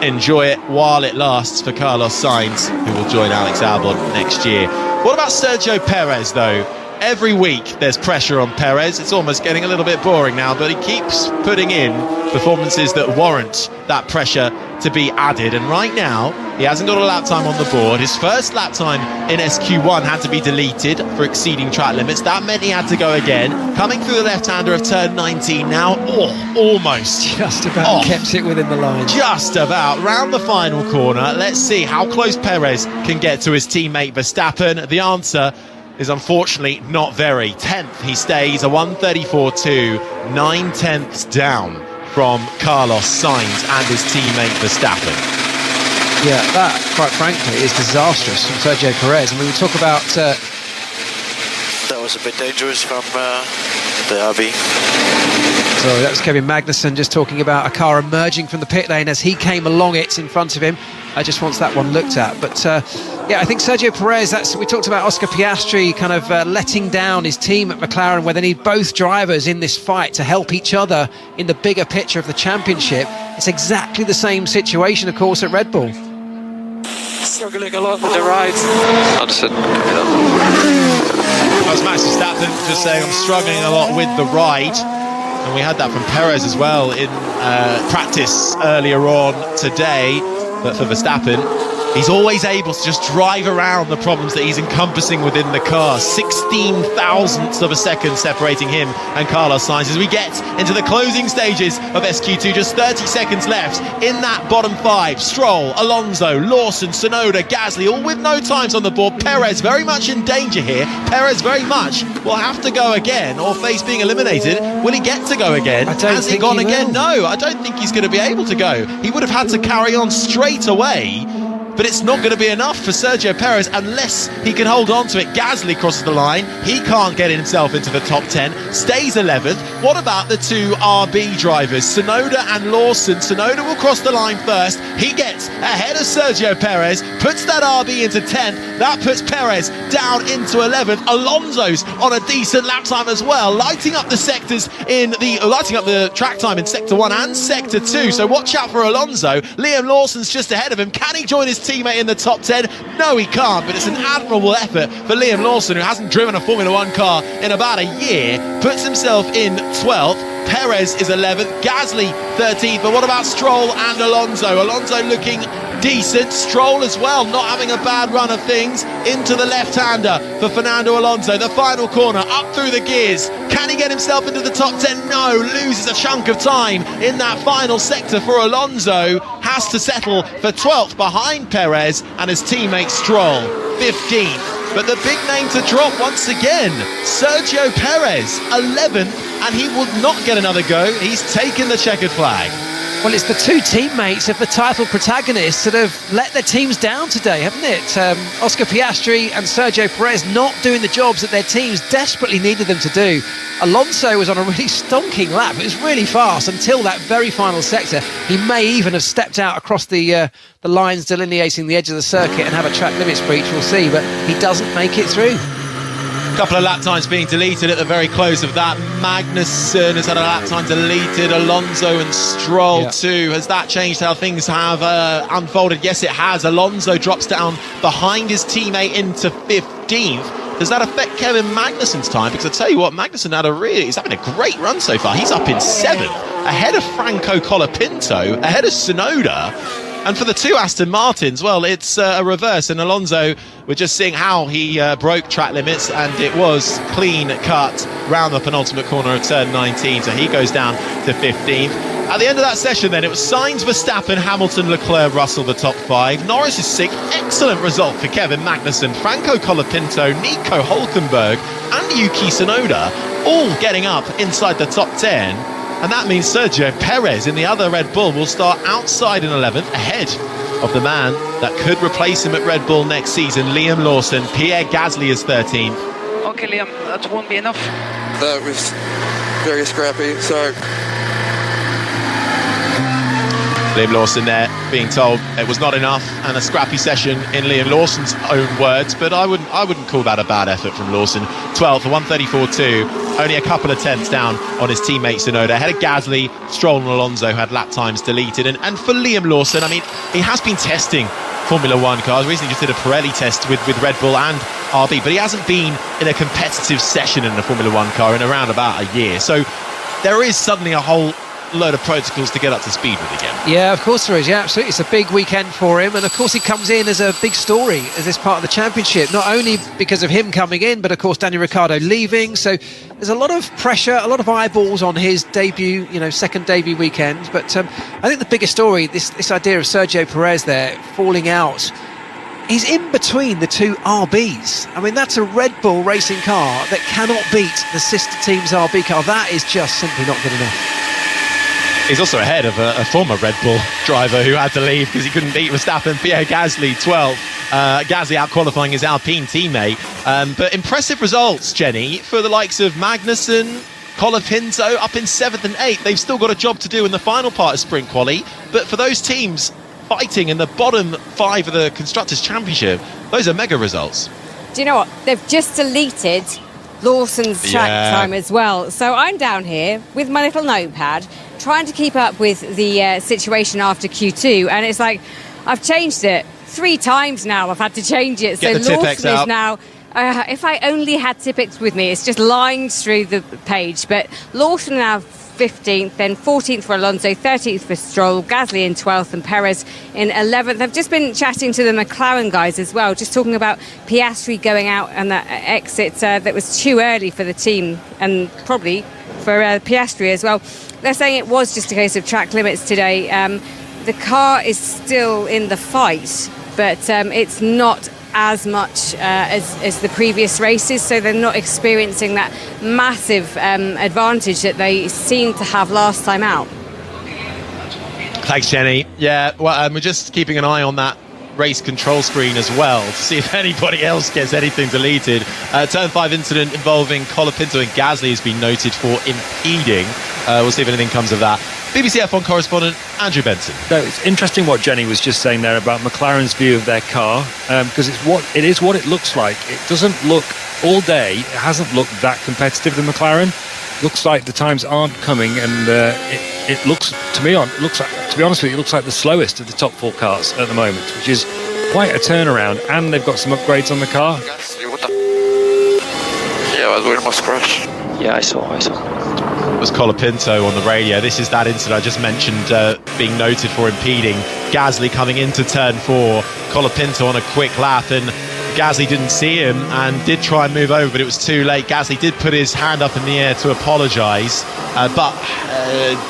enjoy it while it lasts for Carlos Sainz, who will join Alex Albon next year. What about Sergio Perez though? Every week there's pressure on Perez. It's almost getting a little bit boring now, but he keeps putting in performances that warrant that pressure to be added. And right now, he hasn't got a lap time on the board. His first lap time in SQ1 had to be deleted for exceeding track limits. That meant he had to go again. Coming through the left-hander of turn 19 now, almost. Just about kept it within the line. Just about. Round the final corner. Let's see how close Perez can get to his teammate Verstappen. The answer is unfortunately not very. 10th he stays, a 1:34.2, 9/10 down from Carlos Sainz and his teammate Verstappen. Yeah, that, quite frankly, is disastrous from Sergio Perez. I mean, we talk about... That was a bit dangerous from the RB. So that was Kevin Magnussen just talking about a car emerging from the pit lane as he came along it in front of him. Just wants that one looked at. But yeah, I think Sergio Perez, we talked about Oscar Piastri kind of letting down his team at McLaren, where they need both drivers in this fight to help each other in the bigger picture of the championship. It's exactly the same situation, of course, at Red Bull. Struggling a lot with the ride. Understood. That was Max Verstappen just saying, I'm struggling a lot with the ride. And we had that from Perez as well in practice earlier on today. But for Verstappen, he's always able to just drive around the problems that he's encompassing within the car. 16 thousandths of a second separating him and Carlos Sainz as we get into the closing stages of SQ2. Just 30 seconds left in that bottom 5. Stroll, Alonso, Lawson, Tsunoda, Gasly, all with no times on the board. Perez very much in danger here. Perez very much will have to go again or face being eliminated. Will he get to go again? Has he gone again? No, I don't think he's going to be able to go. He would have had to carry on straight away but it's not going to be enough for Sergio Perez unless he can hold on to it. Gasly crosses the line. He can't get himself into the top 10, stays 11th. What about the two RB drivers, Tsunoda and Lawson? Tsunoda will cross the line first. He gets ahead of Sergio Perez, puts that RB into 10th. That puts Perez down into 11th. Alonso's on a decent lap time as well, lighting up the track time in sector 1 and sector 2. So watch out for Alonso. Liam Lawson's just ahead of him. Can he join his teammate in the top 10? No, he can't, but it's an admirable effort for Liam Lawson, who hasn't driven a Formula 1 car in about a year. Puts himself in 12th. Perez is 11th, Gasly 13th, but what about Stroll and Alonso? Alonso looking decent, Stroll as well, not having a bad run of things. Into the left-hander for Fernando Alonso, the final corner, up through the gears. Can he get himself into the top 10? No, loses a chunk of time in that final sector for Alonso. Has to settle for 12th behind Perez and his teammate Stroll, 15th. But the big name to drop once again, Sergio Perez, 11th, and he will not get another go. He's taken the checkered flag. Well, it's the two teammates of the title protagonists that have let their teams down today, haven't it? Oscar Piastri and Sergio Perez not doing the jobs that their teams desperately needed them to do. Alonso was on a really stonking lap. It was really fast until that very final sector. He may even have stepped out across the lines delineating the edge of the circuit and have a track limits breach, we'll see, but he doesn't make it through. Couple of lap times being deleted at the very close of that. Magnussen has had a lap time deleted. Alonso and Stroll too. Has that changed how things have unfolded? Yes, it has. Alonso drops down behind his teammate into 15th. Does that affect Kevin Magnussen's time? Because I tell you what, Magnussen he's having a great run so far. He's up in 7th, ahead of Franco Colapinto, ahead of Tsunoda. And for the two Aston Martins, well, it's a reverse. And Alonso, we're just seeing how he broke track limits, and it was clean cut round the penultimate corner of turn 19. So he goes down to 15th. At the end of that session, then, it was Sainz, Verstappen, Hamilton, Leclerc, Russell, the top 5. Norris is 6th. Excellent result for Kevin Magnussen, Franco Colapinto, Nico Hülkenberg, and Yuki Tsunoda, all getting up inside the top 10. And that means Sergio Perez in the other Red Bull will start outside in 11th, ahead of the man that could replace him at Red Bull next season, Liam Lawson. Pierre Gasly is 13th. Okay, Liam, that won't be enough. That was very scrappy, sorry. Liam Lawson there being told it was not enough, and a scrappy session in Liam Lawson's own words, but I wouldn't call that a bad effort from Lawson. 12th for 134.2, only a couple of tenths down on his teammate Tsunoda, ahead of Gasly, Stroll and Alonso, who had lap times deleted. And for Liam Lawson, I mean, he has been testing Formula 1 cars. Recently just did a Pirelli test with Red Bull and RB, but he hasn't been in a competitive session in a Formula 1 car in around about a year. So there is suddenly a whole load of protocols to get up to speed with again. Yeah, of course there is. Yeah, absolutely. It's a big weekend for him, and of course he comes in as a big story as this part of the championship, not only because of him coming in, but of course Daniel Ricciardo leaving. So there's a lot of pressure, a lot of eyeballs on his debut, second debut weekend. But I think the biggest story, this idea of Sergio Perez there falling out. He's in between the two RBs. I mean, that's a Red Bull racing car that cannot beat the sister team's RB car. That is just simply not good enough. He's also ahead of a former Red Bull driver who had to leave because he couldn't beat Verstappen, Pierre Gasly, 12th. Gasly out-qualifying his Alpine teammate. But impressive results, Jenny, for the likes of Magnussen, Colapinto, up in 7th and 8th. They've still got a job to do in the final part of Sprint Quali. But for those teams fighting in the bottom 5 of the Constructors' Championship, those are mega results. Do you know what? They've just deleted Lawson's track time as well. So I'm down here with my little notepad trying to keep up with the situation after Q2, and it's like I've changed it 3 times now. I've had to change it. Get so Lawson is now if I only had Tipex with me, it's just lines through the page, but Lawson now 15th, then 14th for Alonso, 13th for Stroll, Gasly in 12th and Perez in 11th. I've just been chatting to the McLaren guys as well, just talking about Piastri going out and that exit that was too early for the team and probably for Piastri as well. They're saying it was just a case of track limits today. The car is still in the fight, but it's not as much as the previous races, so they're not experiencing that massive advantage that they seemed to have last time out. Thanks, Jenny. Yeah, well, we're just keeping an eye on that race control screen as well to see if anybody else gets anything deleted. Turn 5 incident involving Colapinto and Gasly has been noted for impeding. We'll see if anything comes of that. BBC F1 correspondent Andrew Benson. No, it's interesting what Jenny was just saying there about McLaren's view of their car, because it is what it looks like. It doesn't look all day. It hasn't looked that competitive than McLaren. Looks like the times aren't coming, and it looks to be honest with you, it looks like the slowest of the top 4 cars at the moment, which is quite a turnaround. And they've got some upgrades on the car. Yeah, I was wearing my crash. Yeah, I saw. It was Colapinto on the radio. This is that incident I just mentioned, being noted for impeding. Gasly coming into turn 4, Colapinto on a quick lap, and Gasly didn't see him and did try and move over, but it was too late. Gasly did put his hand up in the air to apologise, but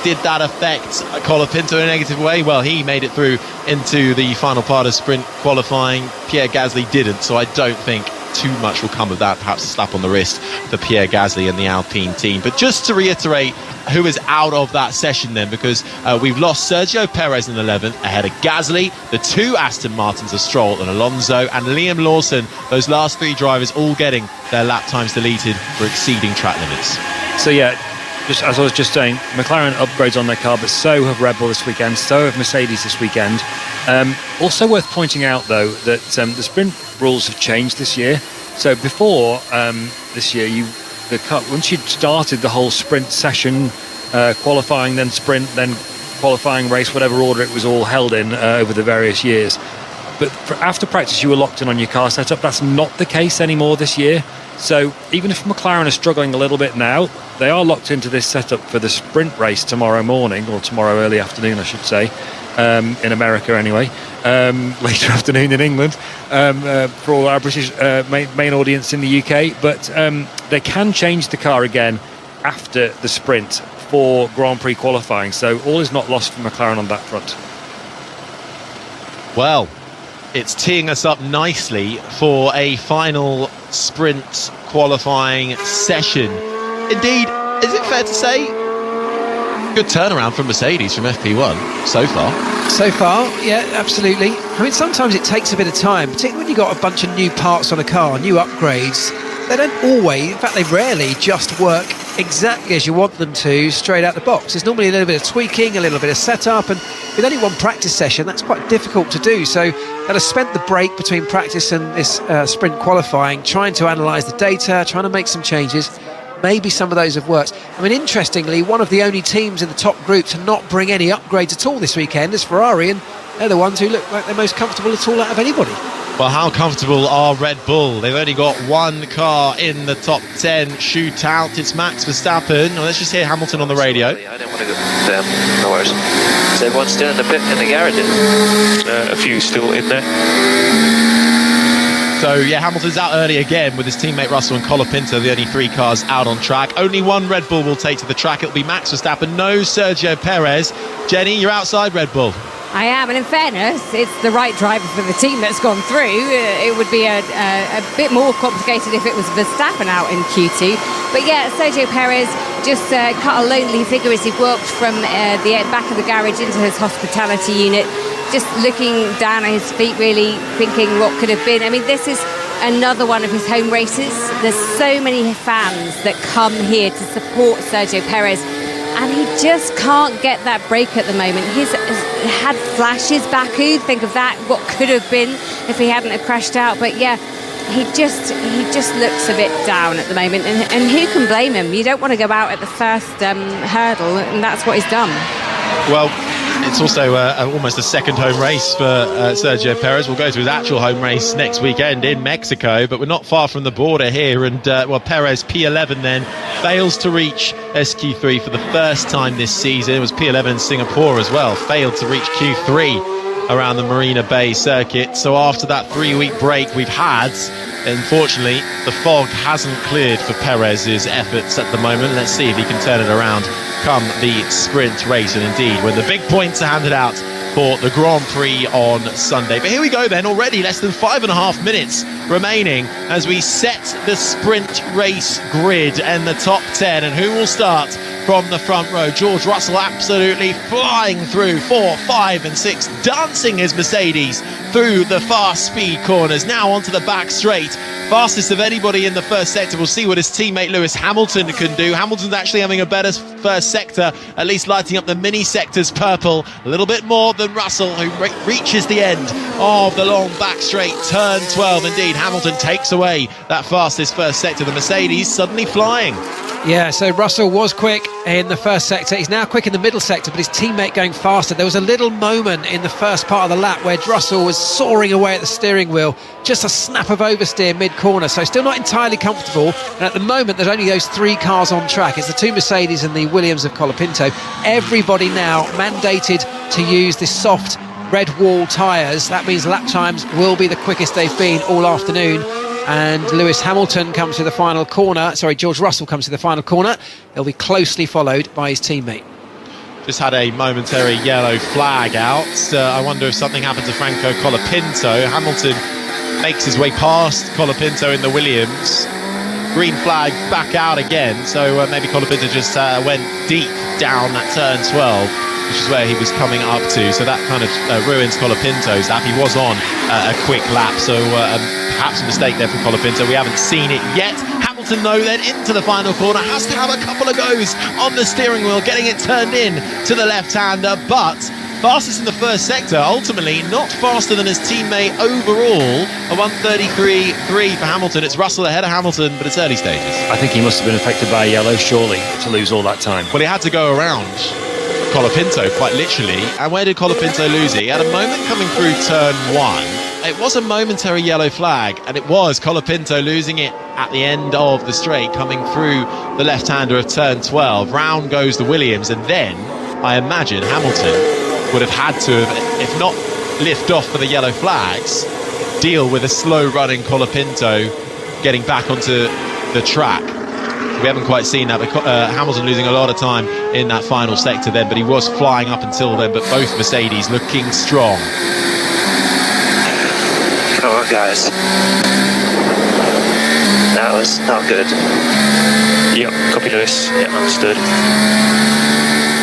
did that affect Colapinto in a negative way? Well, he made it through into the final part of sprint qualifying. Pierre Gasly didn't, so I don't think too much will come of that. Perhaps a slap on the wrist for Pierre Gasly and the Alpine team. But just to reiterate who is out of that session then, because we've lost Sergio Perez in 11th ahead of Gasly, the 2 Aston Martins of Stroll and Alonso, and Liam Lawson. Those last 3 drivers all getting their lap times deleted for exceeding track limits. So yeah, just as I was just saying, McLaren upgrades on their car, but so have Red Bull this weekend, so have Mercedes this weekend. Also worth pointing out though that the sprint rules have changed this year. So before this year, once you'd started the whole sprint session, qualifying, then sprint, then qualifying, race, whatever order it was all held in over the various years. But after practice, you were locked in on your car setup. That's not the case anymore this year. So even if McLaren are struggling a little bit now, they are locked into this setup for the sprint race tomorrow morning, or tomorrow early afternoon, I should say, in America anyway, later afternoon in England, for all our British main audience in the UK. But they can change the car again after the sprint for Grand Prix qualifying. So all is not lost for McLaren on that front. Well, it's teeing us up nicely for a final sprint qualifying session. Indeed, is it fair to say, good turnaround from Mercedes from FP1 so far? So far, yeah, absolutely. I mean, sometimes it takes a bit of time, particularly when you've got a bunch of new parts on a car, new upgrades. They don't always, in fact, they rarely just work exactly as you want them to straight out the box. There's normally a little bit of tweaking, a little bit of setup, and with only one practice session, that's quite difficult to do. So they'll have spent the break between practice and this sprint qualifying trying to analyse the data, trying to make some changes. Maybe some of those have worked. I mean, interestingly, one of the only teams in the top group to not bring any upgrades at all this weekend is Ferrari, and they're the ones who look like they're most comfortable at all out of anybody. Well, how comfortable are Red Bull? They've only got one car in the top 10 shootout. It's Max Verstappen. Well, let's just hear Hamilton on the radio. I don't want to go down. No worries. Is everyone still in the pit, in the garage? A few still in there. So, yeah, Hamilton's out early again with his teammate Russell and Colapinto, the only 3 cars out on track. Only one Red Bull will take to the track. It'll be Max Verstappen, no Sergio Perez. Jenny, you're outside Red Bull. I am, and in fairness, it's the right driver for the team that's gone through. It would be a bit more complicated if it was Verstappen out in Q2. But yeah, Sergio Perez just cut a lonely figure as he walked from the back of the garage into his hospitality unit, just looking down at his feet, really thinking what could have been. I mean, this is another one of his home races. There's so many fans that come here to support Sergio Perez, and he just can't get that break at the moment. He's had flashes, Baku, think of that, what could have been if he hadn't have crashed out. But yeah, he just looks a bit down at the moment, and who can blame him? You don't want to go out at the first hurdle, and that's what he's done. Well, it's also almost a second home race for Sergio Perez. We'll go to his actual home race next weekend in Mexico, but we're not far from the border here. And Perez, P11 then, fails to reach SQ3 for the first time this season. It was P11 in Singapore as well, failed to reach Q3 around the Marina Bay circuit. So after that 3-week break we've had, unfortunately, the fog hasn't cleared for Perez's efforts at the moment. Let's see if he can turn it around come the sprint race, and indeed when the big points are handed out for the Grand Prix on Sunday. But here we go then, already less than 5.5 minutes remaining as we set the sprint race grid and the top 10, and who will start from the front row. George Russell absolutely flying through 4, 5 and 6, dancing his Mercedes through the fast speed corners. Now onto the back straight. Fastest of anybody in the first sector. We'll see what his teammate Lewis Hamilton can do. Hamilton's actually having a better first sector, at least lighting up the mini sectors purple a little bit more than Russell, who reaches the end of the long back straight, turn 12. Indeed, Hamilton takes away that fastest first sector. The Mercedes suddenly flying. Yeah, so Russell was quick in the first sector. He's now quick in the middle sector, but his teammate going faster. There was a little moment in the first part of the lap where Russell was soaring away at the steering wheel, just a snap of oversteer mid-corner, so still not entirely comfortable. And at the moment, there's only those 3 cars on track. It's the 2 Mercedes and the Williams of Colapinto. Everybody now mandated to use this soft red wall tyres. That means lap times will be the quickest they've been all afternoon. And Lewis Hamilton comes to the final corner. Sorry, George Russell comes to the final corner. He'll be closely followed by his teammate. Just had a momentary yellow flag out. I wonder if something happened to Franco Colapinto. Hamilton makes his way past Colapinto in the Williams. Green flag back out again. So maybe Colapinto just went deep down that turn 12, which is where he was coming up to. So that kind of ruins Colapinto's lap. He was on a quick lap, so perhaps a mistake there from Colapinto. We haven't seen it yet. Hamilton, though, then into the final corner, has to have a couple of goes on the steering wheel, getting it turned in to the left-hander, but fastest in the first sector, ultimately not faster than his teammate overall. A 1:33.3 for Hamilton. It's Russell ahead of Hamilton, but it's early stages. I think he must have been affected by a yellow, surely, to lose all that time. Well, he had to go around Colapinto, quite literally. And where did Colapinto lose it? He had a moment coming through turn 1. It was a momentary yellow flag, and it was Colapinto losing it at the end of the straight, coming through the left-hander of turn 12. Round goes the Williams, and then I imagine Hamilton would have had to have, if not lift off for the yellow flags, deal with a slow-running Colapinto getting back onto the track. We haven't quite seen that, but Hamilton losing a lot of time in that final sector then, but he was flying up until then, but both Mercedes looking strong. Come on, guys. That was not good. Yep, copy Lewis. Yep, understood.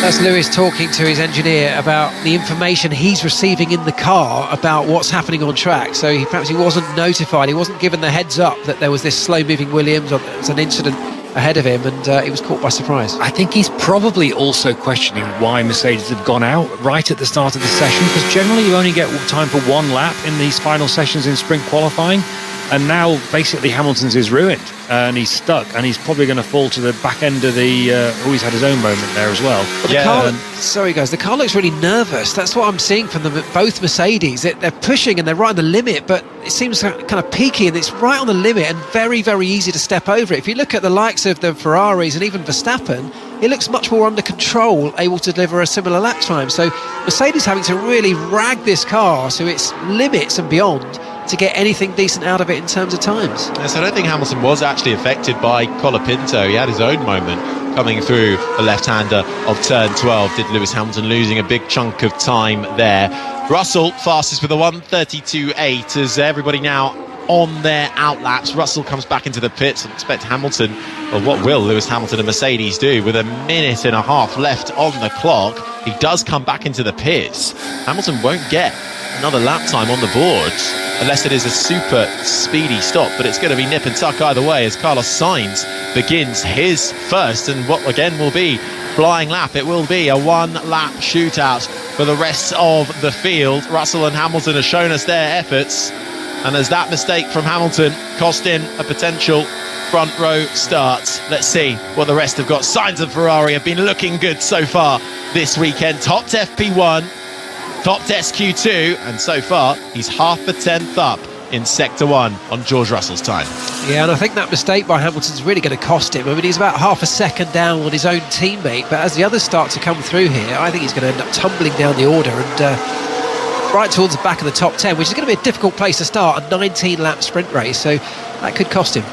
That's Lewis talking to his engineer about the information he's receiving in the car about what's happening on track. So perhaps he wasn't notified, he wasn't given the heads up that there was this slow-moving Williams, or there was an incident ahead of him, and he was caught by surprise. I think he's probably also questioning why Mercedes have gone out right at the start of the session, because generally you only get time for 1 lap in these final sessions in sprint qualifying, and now basically Hamilton's is ruined and he's stuck, and he's probably going to fall to the back end of the he's had his own moment there as well. But the car, sorry guys, the car looks really nervous. That's what I'm seeing from them, both Mercedes. They're pushing and they're right on the limit, but it seems kind of peaky, and it's right on the limit and very, very easy to step over it. If you look at the likes of the Ferraris and even Verstappen, it looks much more under control, able to deliver a similar lap time. So Mercedes having to really rag this car to its limits and beyond to get anything decent out of it in terms of times. Yes, I don't think Hamilton was actually affected by Colapinto. He had his own moment coming through the left-hander of turn 12. Did Lewis Hamilton losing a big chunk of time there. Russell fastest with a 1:32.8 as everybody now on their outlaps. Russell comes back into the pits and expect Hamilton, well, what will Lewis Hamilton and Mercedes do with a minute and a half left on the clock? He does come back into the pits. Hamilton won't get another lap time on the board unless it is a super speedy stop, but it's going to be nip and tuck either way as Carlos Sainz begins his first and what again will be flying lap. It will be a 1-lap shootout for the rest of the field. Russell and Hamilton have shown us their efforts, and as that mistake from Hamilton cost him a potential front row start. Let's see what the rest have got. Sainz and Ferrari have been looking good so far this weekend. Topped FP1, topped SQ2, and so far he's half a tenth up in Sector 1 on George Russell's time. Yeah, and I think that mistake by Hamilton's really going to cost him. I mean, he's about half a second down on his own teammate, but as the others start to come through here, I think he's going to end up tumbling down the order and right towards the back of the top 10, which is going to be a difficult place to start a 19-lap sprint race, so that could cost him.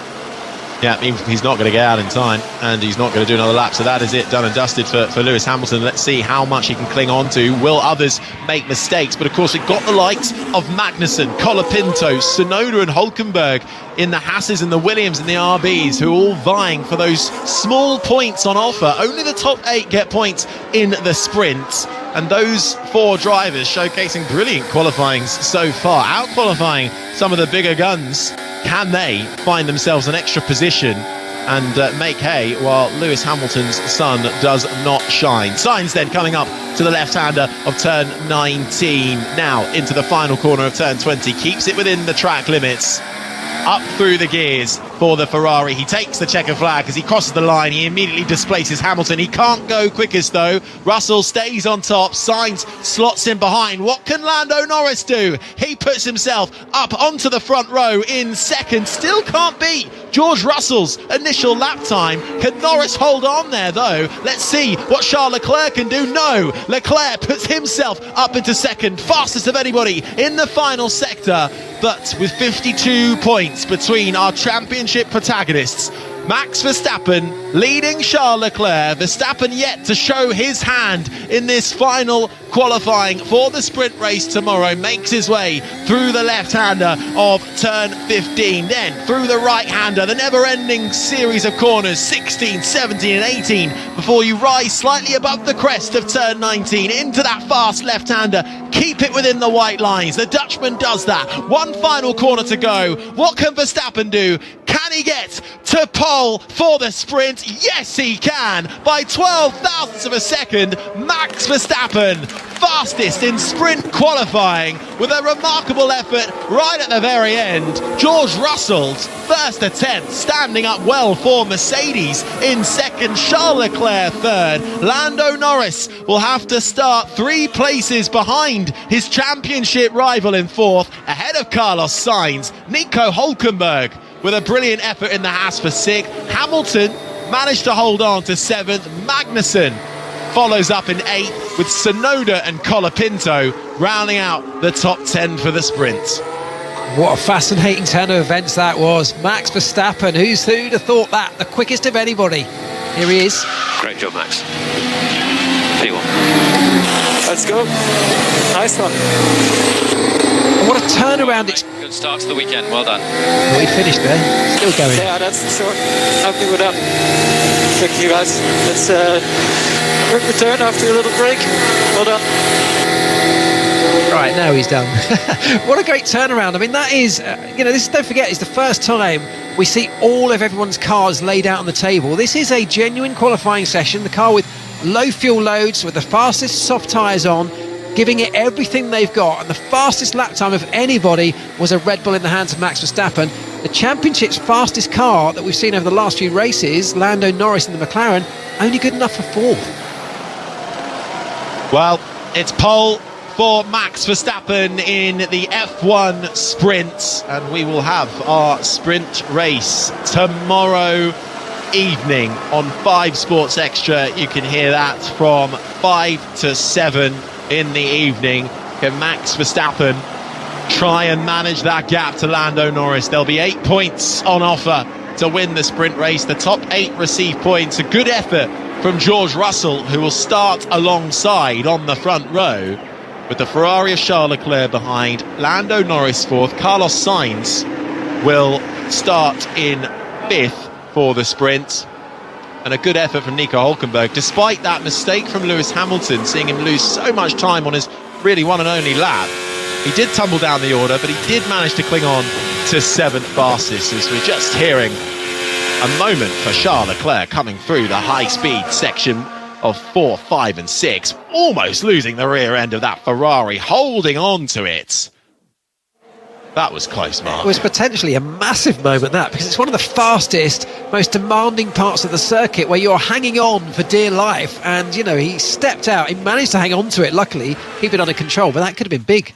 Yeah, he's not going to get out in time, and he's not going to do another lap. So that is it, done and dusted for Lewis Hamilton. Let's see how much he can cling on to. Will others make mistakes? But of course, we've got the likes of Magnussen, Colapinto, Tsunoda and Hulkenberg in the Hasses and the Williams and the RBs, who are all vying for those small points on offer. Only the top 8 get points in the sprint. And those 4 drivers showcasing brilliant qualifying so far, out-qualifying some of the bigger guns. Can they find themselves an extra position and make hay while Lewis Hamilton's sun does not shine? Sainz then coming up to the left-hander of turn 19. Now into the final corner of turn 20. Keeps it within the track limits. Up through the gears for the Ferrari. He takes the checkered flag as he crosses the line. He immediately displaces Hamilton. He can't go quickest though. Russell stays on top. Sainz slots in behind. What can Lando Norris do? He puts himself up onto the front row in second. Still can't beat George Russell's initial lap time. Can Norris hold on there though? Let's see what Charles Leclerc can do. No, Leclerc puts himself up into second. Fastest of anybody in the final sector. But with 52 points between our championship protagonists, Max Verstappen leading Charles Leclerc. Verstappen yet to show his hand in this final qualifying for the sprint race tomorrow. Makes his way through the left-hander of turn 15, then through the right-hander, the never-ending series of corners, 16, 17 and 18, before you rise slightly above the crest of turn 19 into that fast left-hander. Keep it within the white lines. The Dutchman does that. One final corner to go. What can Verstappen do? Can he get to pole for the sprint? Yes, he can. By 12 thousandths of a second, Max Verstappen, fastest in sprint qualifying with a remarkable effort right at the very end. George Russell's first attempt standing up well for Mercedes in second. Charles Leclerc third. Lando Norris will have to start 3 places behind his championship rival in fourth, ahead of Carlos Sainz. Nico Hulkenberg with a brilliant effort in the Haas for 6th. Hamilton managed to hold on to 7th. Magnussen follows up in 8th, with Tsunoda and Colapinto rounding out the top 10 for the sprint. What a fascinating turn of events that was. Max Verstappen, who'd have thought that? The quickest of anybody. Here he is. Great job, Max. P1. Let's go. Nice one. And what a turnaround. Good start to the weekend. Well done. Well, he finished there. Still going. Yeah, that's for sure. Happy with that. Thank you, guys. It's a quick return after a little break. Well done. Right, now he's done. What a great turnaround. I mean, that is, this, don't forget, it's the first time we see all of everyone's cars laid out on the table. This is a genuine qualifying session. The car with low fuel loads, with the fastest soft tyres on, giving it everything they've got. And the fastest lap time of anybody was a Red Bull in the hands of Max Verstappen. The championship's fastest car that we've seen over the last few races, Lando Norris in the McLaren, only good enough for 4th. Well, it's pole for Max Verstappen in the F1 sprint, and we will have our sprint race tomorrow evening on 5 Sports Extra. You can hear that from 5 to 7 in the evening. Can Max Verstappen try and manage that gap to Lando Norris? There'll be 8 points on offer to win the sprint race. The top 8 receive points. A good effort from George Russell, who will start alongside on the front row, with the Ferrari of Charles Leclerc behind. Lando Norris 4th. Carlos Sainz will start in 5th for the sprint. And a good effort from Nico Hulkenberg, despite that mistake from Lewis Hamilton, seeing him lose so much time on his really one and only lap. He did tumble down the order, but he did manage to cling on to 7th fastest, as we're just hearing a moment for Charles Leclerc coming through the high-speed section of 4, 5 and 6, almost losing the rear end of that Ferrari, holding on to it. That was close, Mark. It was potentially a massive moment, that, because it's one of the fastest, most demanding parts of the circuit where you're hanging on for dear life. And, he stepped out. He managed to hang on to it, luckily, keep it under control, but that could have been big.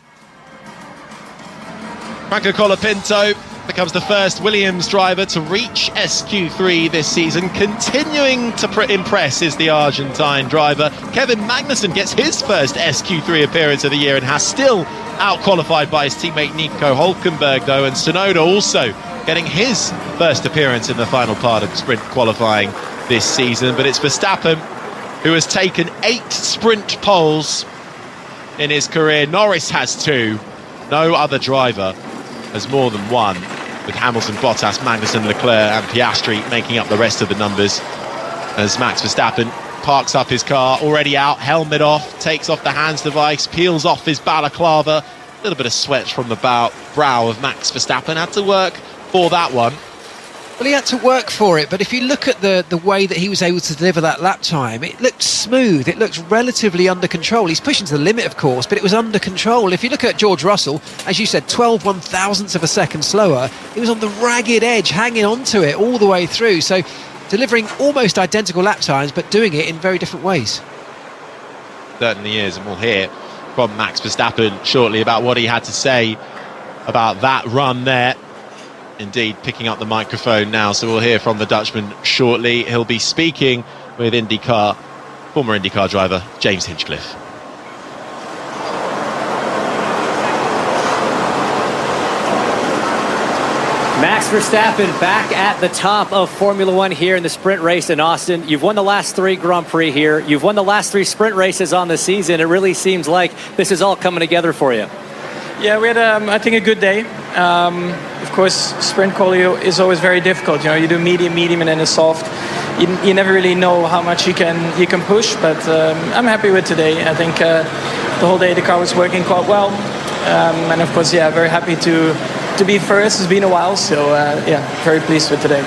Franco Colapinto becomes the first Williams driver to reach SQ3 this season. Continuing to impress is the Argentine driver. Kevin Magnussen gets his first SQ3 appearance of the year and has still out-qualified by his teammate Nico Hulkenberg, though, and Tsunoda also getting his first appearance in the final part of sprint qualifying this season. But it's Verstappen who has taken 8 sprint poles in his career. Norris has 2. No other driver has more than 1, with Hamilton, Bottas, Magnussen, Leclerc and Piastri making up the rest of the numbers, as Max Verstappen parks up his car, already out, helmet off, takes off the hands device, peels off his balaclava. A little bit of sweat from the brow of Max Verstappen. Had to work for that one. Well, he had to work for it, but if you look at the way that he was able to deliver that lap time, it looked smooth, it looked relatively under control. He's pushing to the limit, of course, but it was under control. If you look at George Russell, as you said, 12 1,000ths of a second slower, he was on the ragged edge, hanging on to it all the way through. So delivering almost identical lap times, but doing it in very different ways. Certainly is, and we'll hear from Max Verstappen shortly about what he had to say about that run there. Indeed, picking up the microphone now, so we'll hear from the Dutchman shortly. He'll be speaking with former IndyCar driver James Hinchcliffe. Max Verstappen back at the top of Formula One here in the sprint race in Austin. You've won the last 3 Grand Prix here. You've won the last 3 sprint races on the season. It really seems like this is all coming together for you. Yeah, we had, I think, a good day. Of course, sprint quality is always very difficult. You know, you do medium, and then a soft. You never really know how much you can push, but I'm happy with today. I think the whole day the car was working quite well, and of course, yeah, very happy to be first. It's been a while, so yeah, very pleased with today.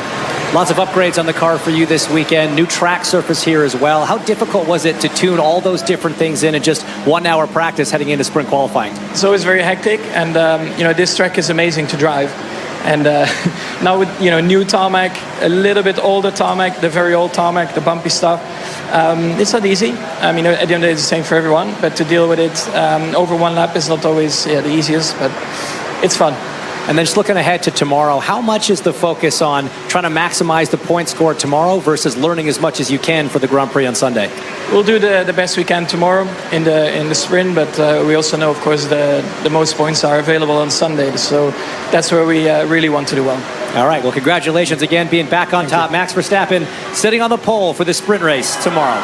Lots of upgrades on the car for you this weekend. New track surface here as well. How difficult was it to tune all those different things in just 1 hour practice heading into sprint qualifying? It's always very hectic, and you know, this track is amazing to drive. And now with new tarmac, a little bit older tarmac, the very old tarmac, the bumpy stuff, it's not easy. I mean, at the end of the day, it's the same for everyone. But to deal with it over 1 lap is not always the easiest, but it's fun. And then just looking ahead to tomorrow, how much is the focus on trying to maximize the point score tomorrow versus learning as much as you can for the Grand Prix on Sunday? We'll do the best we can tomorrow in the sprint, but we also know, of course, the most points are available on Sunday. So that's where we really want to do well. All right. Well, congratulations again, being back on top. Max Verstappen sitting on the pole for the sprint race tomorrow.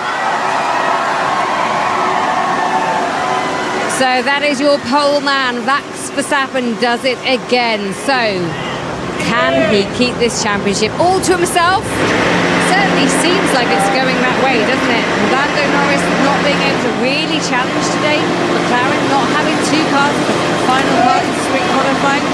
So that is your pole man. Max Verstappen does it again. So can he keep this championship all to himself? Certainly seems like it's going that way, doesn't it? Lando Norris not being able to really challenge today. McLaren not having 2 cars in the final part of sprint qualifying.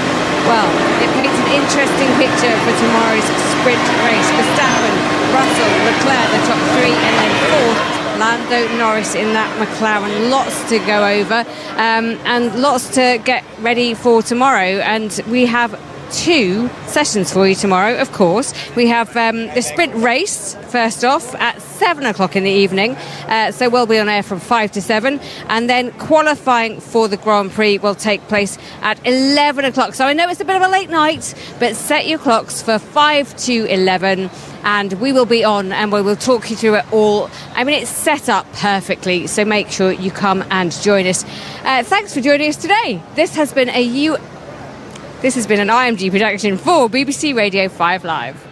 Well, it paints an interesting picture for tomorrow's sprint race. Verstappen, Russell, Leclerc, the top 3, and then 4th. Lando Norris in that McLaren. Lots to go over and lots to get ready for tomorrow. And we have 2 sessions for you tomorrow, of course. We have the sprint race, first off, at 7 o'clock in the evening. So we'll be on air from 5 to 7. And then qualifying for the Grand Prix will take place at 11 o'clock. So I know it's a bit of a late night, but set your clocks for 5 to 11. And we will be on and we will talk you through it all. I mean, it's set up perfectly, so make sure you come and join us. Thanks for joining us today. This has been an IMG production for BBC Radio 5 Live.